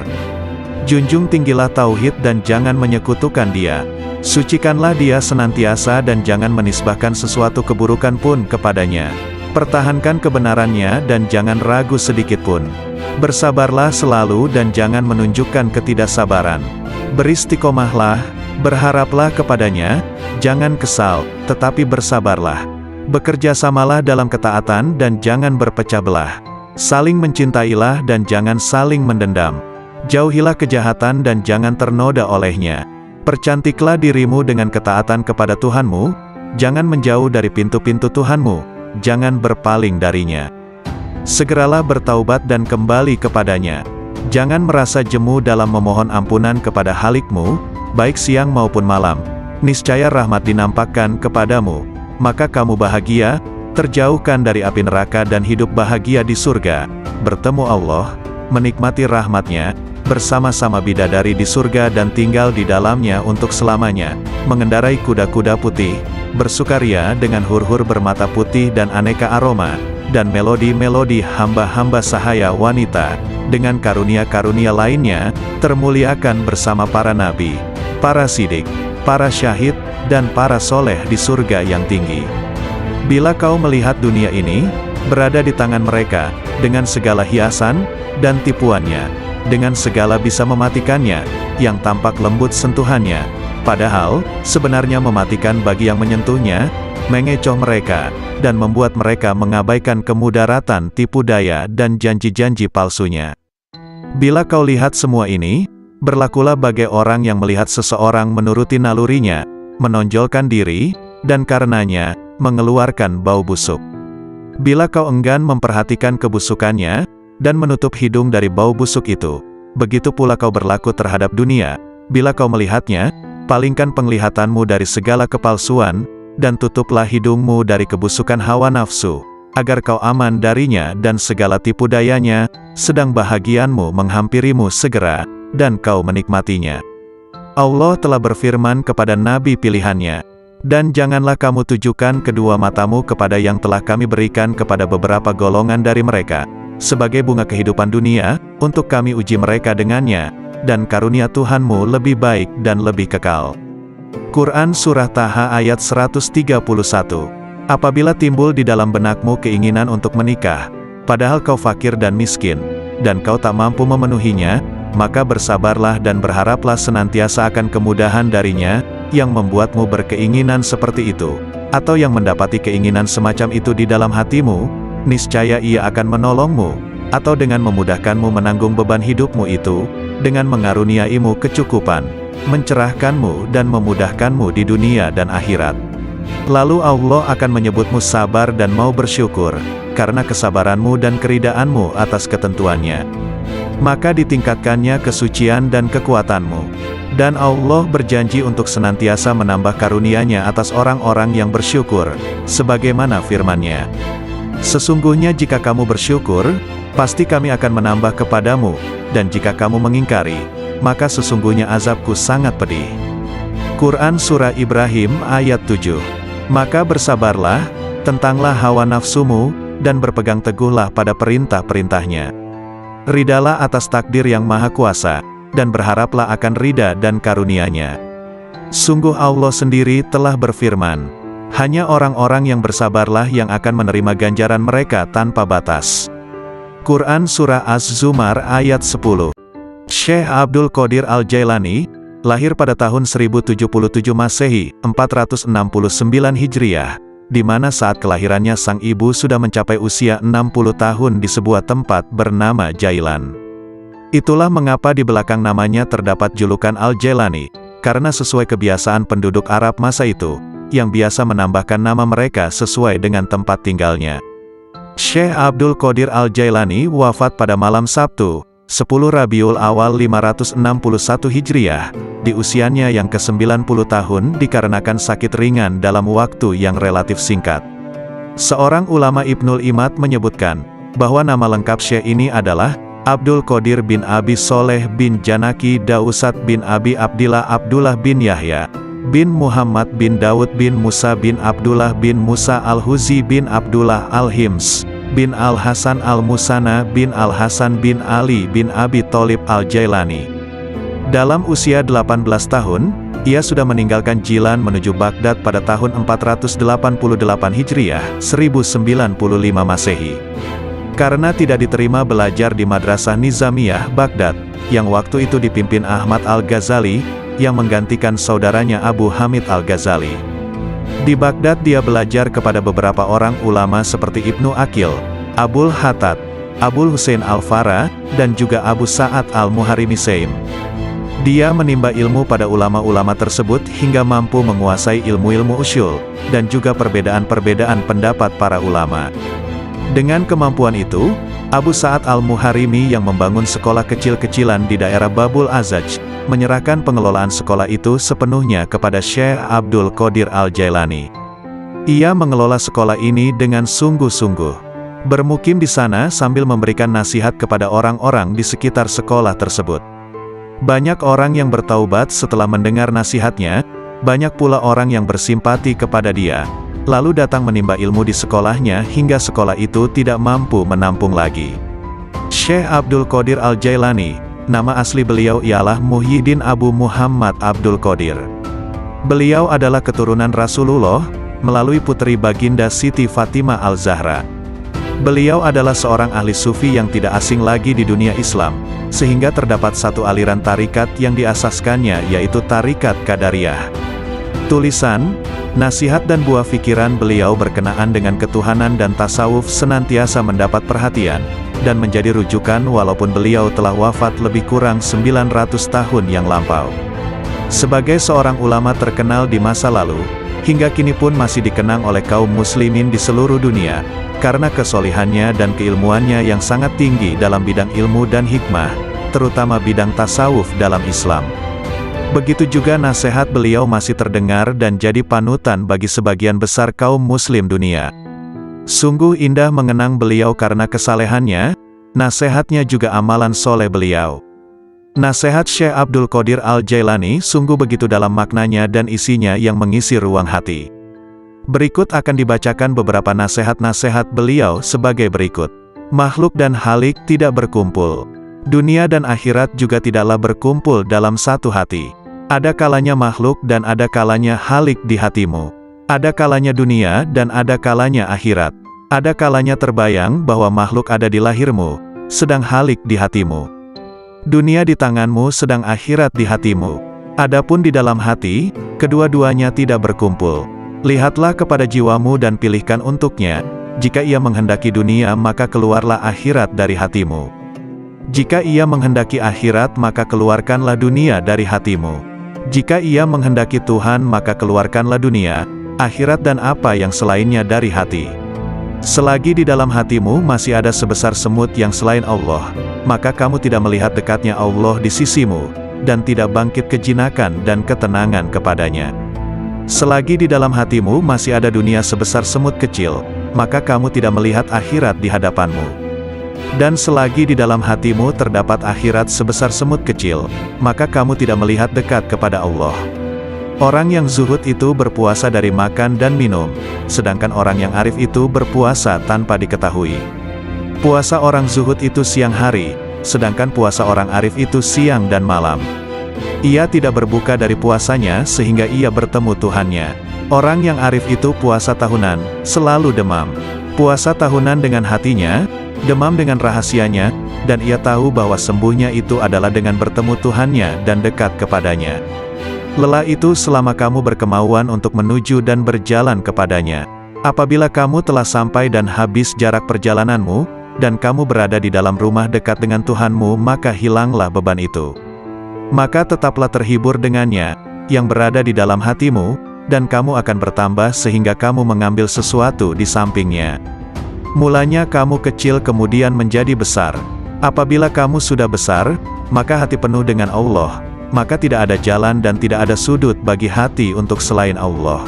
Junjung tinggilah tauhid dan jangan menyekutukan Dia. Sucikanlah Dia senantiasa dan jangan menisbahkan sesuatu keburukan pun kepadanya. Pertahankan kebenarannya dan jangan ragu sedikit pun. Bersabarlah selalu dan jangan menunjukkan ketidaksabaran. Beristiqomahlah, berharaplah kepadanya, jangan kesal, tetapi bersabarlah. Bekerjasamalah dalam ketaatan dan jangan berpecah belah. Saling mencintailah dan jangan saling mendendam. Jauhilah kejahatan dan jangan ternoda olehnya. Percantiklah dirimu dengan ketaatan kepada Tuhanmu, jangan menjauh dari pintu-pintu Tuhanmu, jangan berpaling darinya. Segeralah bertaubat dan kembali kepadanya. Jangan merasa jemu dalam memohon ampunan kepada Halikmu, baik siang maupun malam. Niscaya rahmat dinampakkan kepadamu, maka kamu bahagia, terjauhkan dari api neraka dan hidup bahagia di surga, bertemu Allah, menikmati rahmatnya, bersama-sama bidadari di surga dan tinggal di dalamnya untuk selamanya, mengendarai kuda-kuda putih, bersukaria dengan hur-hur bermata putih dan aneka aroma, dan melodi-melodi hamba-hamba sahaya wanita, dengan karunia-karunia lainnya, termuliakan bersama para nabi, para sidik, para syahid, dan para soleh di surga yang tinggi. Bila kau melihat dunia ini, berada di tangan mereka, dengan segala hiasan, dan tipuannya, dengan segala bisa mematikannya, yang tampak lembut sentuhannya, padahal, sebenarnya mematikan bagi yang menyentuhnya, mengecoh mereka, dan membuat mereka mengabaikan kemudaratan tipu daya dan janji-janji palsunya. Bila kau lihat semua ini, berlakulah bagai orang yang melihat seseorang menuruti nalurinya, menonjolkan diri, dan karenanya, mengeluarkan bau busuk. Bila kau enggan memperhatikan kebusukannya, dan menutup hidung dari bau busuk itu, begitu pula kau berlaku terhadap dunia. Bila kau melihatnya, palingkan penglihatanmu dari segala kepalsuan, dan tutuplah hidungmu dari kebusukan hawa nafsu, agar kau aman darinya dan segala tipu dayanya, sedang bahagianmu menghampirimu segera, dan kau menikmatinya. Allah telah berfirman kepada nabi pilihannya, dan janganlah kamu tujukan kedua matamu kepada yang telah kami berikan kepada beberapa golongan dari mereka, sebagai bunga kehidupan dunia, untuk kami uji mereka dengannya, dan karunia Tuhanmu lebih baik dan lebih kekal. Quran Surah Taha ayat 131. Apabila timbul di dalam benakmu keinginan untuk menikah, padahal kau fakir dan miskin, dan kau tak mampu memenuhinya, maka bersabarlah dan berharaplah senantiasa akan kemudahan darinya, yang membuatmu berkeinginan seperti itu, atau yang mendapati keinginan semacam itu di dalam hatimu, niscaya ia akan menolongmu, atau dengan memudahkanmu menanggung beban hidupmu itu, dengan mengaruniaimu kecukupan, mencerahkanmu dan memudahkanmu di dunia dan akhirat. Lalu Allah akan menyebutmu sabar dan mau bersyukur, karena kesabaranmu dan keridaanmu atas ketentuannya. Maka ditingkatkannya kesucian dan kekuatanmu. Dan Allah berjanji untuk senantiasa menambah karunia-Nya atas orang-orang yang bersyukur, sebagaimana firman-Nya. Sesungguhnya jika kamu bersyukur, pasti kami akan menambah kepadamu, dan jika kamu mengingkari, maka sesungguhnya azabku sangat pedih. Quran Surah Ibrahim ayat 7. Maka bersabarlah, tentanglah hawa nafsumu, dan berpegang teguhlah pada perintah-perintahnya. Ridalah atas takdir yang maha kuasa, dan berharaplah akan ridha dan karunia-Nya. Sungguh Allah sendiri telah berfirman, hanya orang-orang yang bersabarlah yang akan menerima ganjaran mereka tanpa batas. Quran Surah Az-Zumar ayat 10. Syekh Abdul Qadir Al-Jailani, lahir pada tahun 1077 Masehi, 469 Hijriah, di mana saat kelahirannya sang ibu sudah mencapai usia 60 tahun di sebuah tempat bernama Jailan. Itulah mengapa di belakang namanya terdapat julukan Al-Jailani, karena sesuai kebiasaan penduduk Arab masa itu, yang biasa menambahkan nama mereka sesuai dengan tempat tinggalnya. Syekh Abdul Qadir Al-Jailani wafat pada malam Sabtu, 10 Rabiul Awal 561 Hijriah, di usianya yang ke-90 tahun dikarenakan sakit ringan dalam waktu yang relatif singkat. Seorang ulama Ibnul Imad menyebutkan, bahwa nama lengkap Syekh ini adalah Abdul Qadir bin Abi Soleh bin Janaki Dausat bin Abi Abdillah Abdullah bin Yahya, bin Muhammad bin Daud bin Musa bin Abdullah bin Musa Al-Huzi bin Abdullah Al-Hims, bin Al-Hasan Al-Musana bin Al-Hasan bin Ali bin Abi Tholib Al-Jailani. Dalam usia 18 tahun, ia sudah meninggalkan Jilan menuju Baghdad pada tahun 488 Hijriah, 1095 Masehi. Karena tidak diterima belajar di Madrasah Nizamiyah Baghdad, yang waktu itu dipimpin Ahmad Al-Ghazali, yang menggantikan saudaranya Abu Hamid Al-Ghazali. Di Baghdad dia belajar kepada beberapa orang ulama seperti Ibnu Aqil, Abul Hattad, Abul Husain Al-Fara, dan juga Abu Sa'ad Al-Muharrimisaim. Dia menimba ilmu pada ulama-ulama tersebut hingga mampu menguasai ilmu-ilmu usyul, dan juga perbedaan-perbedaan pendapat para ulama. Dengan kemampuan itu, Abu Sa'ad Al-Muharimi yang membangun sekolah kecil-kecilan di daerah Babul Azaj, menyerahkan pengelolaan sekolah itu sepenuhnya kepada Syekh Abdul Qadir Al-Jailani. Ia mengelola sekolah ini dengan sungguh-sungguh. Bermukim di sana sambil memberikan nasihat kepada orang-orang di sekitar sekolah tersebut. Banyak orang yang bertaubat setelah mendengar nasihatnya, banyak pula orang yang bersimpati kepada dia, lalu datang menimba ilmu di sekolahnya hingga sekolah itu tidak mampu menampung lagi. Syekh Abdul Qadir Al-Jailani, nama asli beliau ialah Muhyiddin Abu Muhammad Abdul Qadir. Beliau adalah keturunan Rasulullah, melalui putri baginda Siti Fatimah Al-Zahra. Beliau adalah seorang ahli sufi yang tidak asing lagi di dunia Islam, sehingga terdapat satu aliran tarikat yang diasaskannya yaitu Tarikat Qadariyah. Tulisan, nasihat dan buah pikiran beliau berkenaan dengan ketuhanan dan tasawuf senantiasa mendapat perhatian, dan menjadi rujukan walaupun beliau telah wafat lebih kurang 900 tahun yang lampau. Sebagai seorang ulama terkenal di masa lalu, hingga kini pun masih dikenang oleh kaum muslimin di seluruh dunia, karena kesolihannya dan keilmuannya yang sangat tinggi dalam bidang ilmu dan hikmah, terutama bidang tasawuf dalam Islam. Begitu juga nasihat beliau masih terdengar dan jadi panutan bagi sebagian besar kaum muslim dunia. Sungguh indah mengenang beliau karena kesalehannya, nasihatnya juga amalan soleh beliau. Nasihat Syekh Abdul Qadir Al-Jailani sungguh begitu dalam maknanya dan isinya yang mengisi ruang hati. Berikut akan dibacakan beberapa nasihat-nasihat beliau sebagai berikut. Makhluk dan halik tidak berkumpul. Dunia dan akhirat juga tidaklah berkumpul dalam satu hati. Ada kalanya makhluk dan ada kalanya halik di hatimu. Ada kalanya dunia dan ada kalanya akhirat. Ada kalanya terbayang bahwa makhluk ada di lahirmu, sedang halik di hatimu. Dunia di tanganmu sedang akhirat di hatimu. Adapun di dalam hati, kedua-duanya tidak berkumpul. Lihatlah kepada jiwamu dan pilihkan untuknya. Jika ia menghendaki dunia maka keluarlah akhirat dari hatimu. Jika ia menghendaki akhirat maka keluarkanlah dunia dari hatimu. Jika ia menghendaki Tuhan maka keluarkanlah dunia, akhirat dan apa yang selainnya dari hati. Selagi di dalam hatimu masih ada sebesar semut yang selain Allah, maka kamu tidak melihat dekatnya Allah di sisimu, dan tidak bangkit kejinakan dan ketenangan kepadanya. Selagi di dalam hatimu masih ada dunia sebesar semut kecil, maka kamu tidak melihat akhirat di hadapanmu. Dan selagi di dalam hatimu terdapat akhirat sebesar semut kecil, maka kamu tidak melihat dekat kepada Allah. Orang yang zuhud itu berpuasa dari makan dan minum, sedangkan orang yang arif itu berpuasa tanpa diketahui. Puasa orang zuhud itu siang hari, sedangkan puasa orang arif itu siang dan malam. Ia tidak berbuka dari puasanya sehingga ia bertemu Tuhannya. Orang yang arif itu puasa tahunan, selalu demam. Puasa tahunan dengan hatinya, demam dengan rahasianya, dan ia tahu bahwa sembuhnya itu adalah dengan bertemu Tuhannya dan dekat kepadanya. Lelah itu selama kamu berkemauan untuk menuju dan berjalan kepadanya. Apabila kamu telah sampai dan habis jarak perjalananmu, dan kamu berada di dalam rumah dekat dengan Tuhanmu, maka hilanglah beban itu. Maka tetaplah terhibur dengannya, yang berada di dalam hatimu, dan kamu akan bertambah sehingga kamu mengambil sesuatu di sampingnya. Mulanya kamu kecil kemudian menjadi besar. Apabila kamu sudah besar, maka hati penuh dengan Allah, maka tidak ada jalan dan tidak ada sudut bagi hati untuk selain Allah.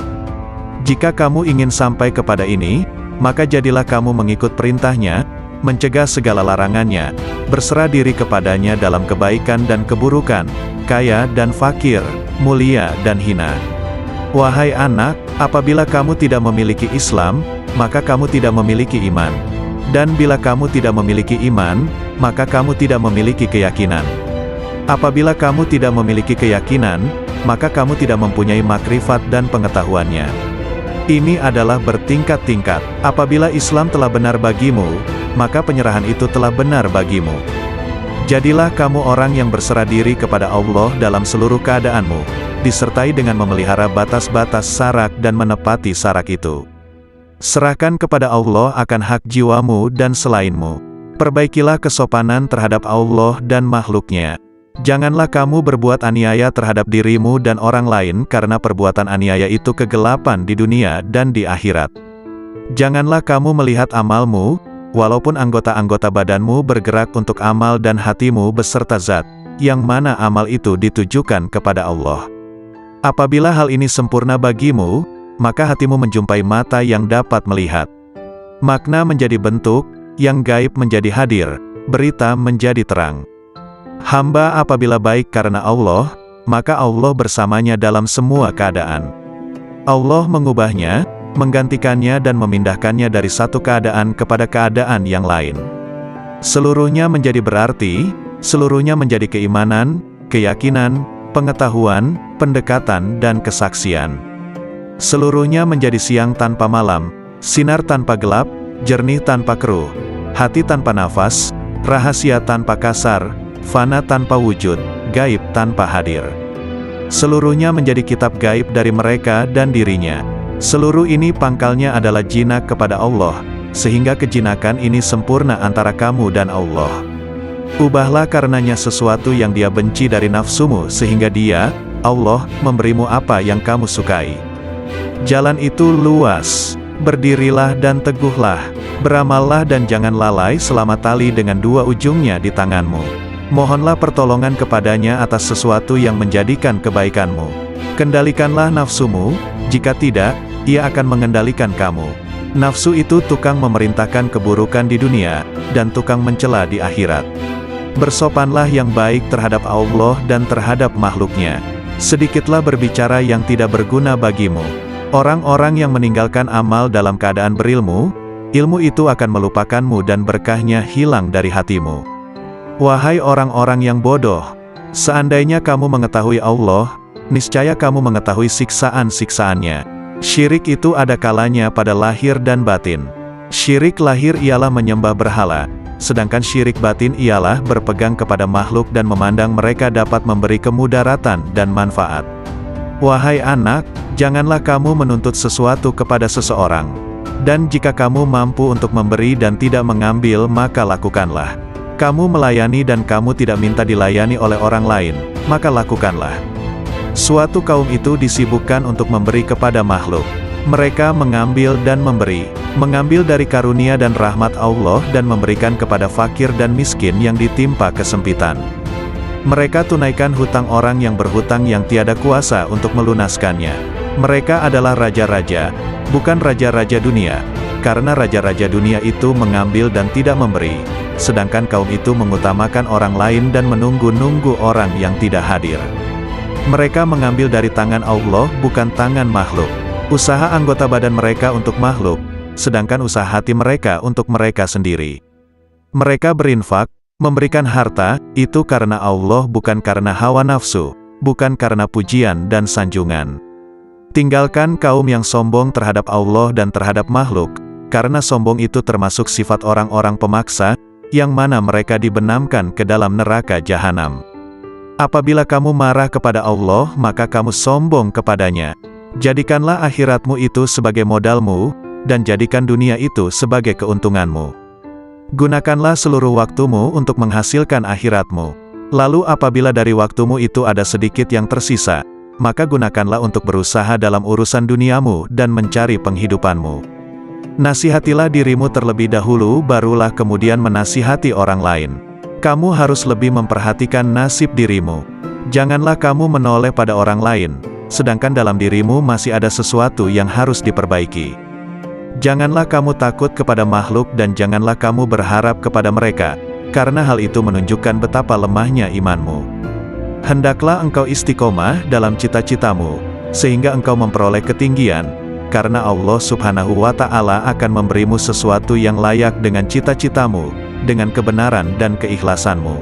Jika kamu ingin sampai kepada ini, maka jadilah kamu mengikut perintahnya, mencegah segala larangannya, berserah diri kepadanya dalam kebaikan dan keburukan, kaya dan fakir, mulia dan hina. Wahai anak, apabila kamu tidak memiliki Islam, maka kamu tidak memiliki iman. Dan bila kamu tidak memiliki iman, maka kamu tidak memiliki keyakinan. Apabila kamu tidak memiliki keyakinan, maka kamu tidak mempunyai makrifat dan pengetahuannya. Ini adalah bertingkat-tingkat. Apabila Islam telah benar bagimu, maka penyerahan itu telah benar bagimu. Jadilah kamu orang yang berserah diri kepada Allah dalam seluruh keadaanmu, disertai dengan memelihara batas-batas sarak dan menepati sarak itu. Serahkan kepada Allah akan hak jiwamu dan selainmu. Perbaikilah kesopanan terhadap Allah dan makhluknya. Janganlah kamu berbuat aniaya terhadap dirimu dan orang lain karena perbuatan aniaya itu kegelapan di dunia dan di akhirat. Janganlah kamu melihat amalmu, walaupun anggota-anggota badanmu bergerak untuk amal dan hatimu beserta zat, yang mana amal itu ditujukan kepada Allah. Apabila hal ini sempurna bagimu, maka hatimu menjumpai mata yang dapat melihat. Makna menjadi bentuk, yang gaib menjadi hadir, berita menjadi terang. Hamba apabila baik karena Allah, maka Allah bersamanya dalam semua keadaan. Allah mengubahnya, menggantikannya dan memindahkannya dari satu keadaan kepada keadaan yang lain. Seluruhnya menjadi berarti, seluruhnya menjadi keimanan, keyakinan, pengetahuan, pendekatan dan kesaksian. Seluruhnya menjadi siang tanpa malam, sinar tanpa gelap, jernih tanpa keruh, hati tanpa nafas, rahasia tanpa kasar, fana tanpa wujud, gaib tanpa hadir. Seluruhnya menjadi kitab gaib dari mereka dan dirinya. Seluruh ini pangkalnya adalah jinak kepada Allah, sehingga kejinakan ini sempurna antara kamu dan Allah. Ubahlah karenanya sesuatu yang dia benci dari nafsumu sehingga dia, Allah, memberimu apa yang kamu sukai. Jalan itu luas, berdirilah dan teguhlah, beramallah dan jangan lalai selama tali dengan dua ujungnya di tanganmu. Mohonlah pertolongan kepadanya atas sesuatu yang menjadikan kebaikanmu. Kendalikanlah nafsumu, jika tidak, ia akan mengendalikan kamu. Nafsu itu tukang memerintahkan keburukan di dunia, dan tukang mencela di akhirat. Bersopanlah yang baik terhadap Allah dan terhadap makhluknya. Sedikitlah berbicara yang tidak berguna bagimu. Orang-orang yang meninggalkan amal dalam keadaan berilmu, ilmu itu akan melupakanmu dan berkahnya hilang dari hatimu. Wahai orang-orang yang bodoh, seandainya kamu mengetahui Allah, niscaya kamu mengetahui siksaan-siksaannya. Syirik itu ada kalanya pada lahir dan batin. Syirik lahir ialah menyembah berhala, sedangkan syirik batin ialah berpegang kepada makhluk dan memandang mereka dapat memberi kemudaratan dan manfaat. Wahai anak, janganlah kamu menuntut sesuatu kepada seseorang. Dan jika kamu mampu untuk memberi dan tidak mengambil, maka lakukanlah. Kamu melayani dan kamu tidak minta dilayani oleh orang lain, maka lakukanlah. Suatu kaum itu disibukkan untuk memberi kepada makhluk. Mereka mengambil dan memberi, mengambil dari karunia dan rahmat Allah dan memberikan kepada fakir dan miskin yang ditimpa kesempitan. Mereka tunaikan hutang orang yang berhutang yang tiada kuasa untuk melunaskannya. Mereka adalah raja-raja, bukan raja-raja dunia, karena raja-raja dunia itu mengambil dan tidak memberi, sedangkan kaum itu mengutamakan orang lain dan menunggu-nunggu orang yang tidak hadir. Mereka mengambil dari tangan Allah bukan tangan makhluk. Usaha anggota badan mereka untuk makhluk, sedangkan usaha hati mereka untuk mereka sendiri. Mereka berinfak, memberikan harta, itu karena Allah bukan karena hawa nafsu, bukan karena pujian dan sanjungan. Tinggalkan kaum yang sombong terhadap Allah dan terhadap makhluk, karena sombong itu termasuk sifat orang-orang pemaksa, yang mana mereka dibenamkan ke dalam neraka jahanam. Apabila kamu marah kepada Allah, maka kamu sombong kepadanya. Jadikanlah akhiratmu itu sebagai modalmu, dan jadikan dunia itu sebagai keuntunganmu. Gunakanlah seluruh waktumu untuk menghasilkan akhiratmu. Lalu apabila dari waktumu itu ada sedikit yang tersisa, maka gunakanlah untuk berusaha dalam urusan duniamu dan mencari penghidupanmu. Nasihatilah dirimu terlebih dahulu, barulah kemudian menasihati orang lain. Kamu harus lebih memperhatikan nasib dirimu. Janganlah kamu menoleh pada orang lain, sedangkan dalam dirimu masih ada sesuatu yang harus diperbaiki. Janganlah kamu takut kepada makhluk dan janganlah kamu berharap kepada mereka, karena hal itu menunjukkan betapa lemahnya imanmu. Hendaklah engkau istiqomah dalam cita-citamu, sehingga engkau memperoleh ketinggian, karena Allah Subhanahu wa Ta'ala akan memberimu sesuatu yang layak dengan cita-citamu, dengan kebenaran dan keikhlasanmu.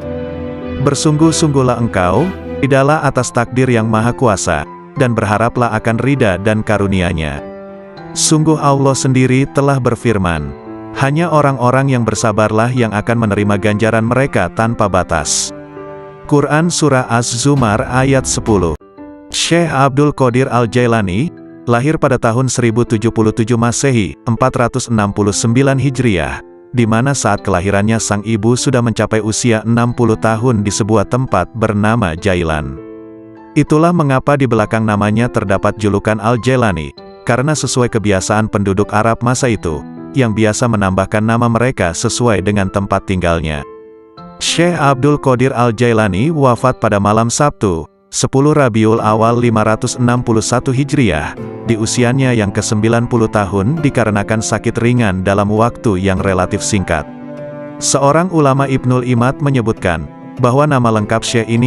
Bersungguh-sungguhlah engkau, ridalah atas takdir yang maha kuasa, dan berharaplah akan ridha dan karunia-Nya. Sungguh Allah sendiri telah berfirman, hanya orang-orang yang bersabarlah yang akan menerima ganjaran mereka tanpa batas. Quran Surah Az-Zumar ayat 10. Syekh Abdul Qadir Al-Jailani, lahir pada tahun 1077 Masehi, 469 Hijriah, di mana saat kelahirannya sang ibu sudah mencapai usia 60 tahun di sebuah tempat bernama Jailan. Itulah mengapa di belakang namanya terdapat julukan Al-Jailani, karena sesuai kebiasaan penduduk Arab masa itu, yang biasa menambahkan nama mereka sesuai dengan tempat tinggalnya. Syekh Abdul Qadir Al-Jailani wafat pada malam Sabtu, 10 Rabiul Awal 561 Hijriah, di usianya yang ke-90 tahun dikarenakan sakit ringan dalam waktu yang relatif singkat. Seorang ulama Ibnul Imad menyebutkan, bahwa nama lengkap Syekh ini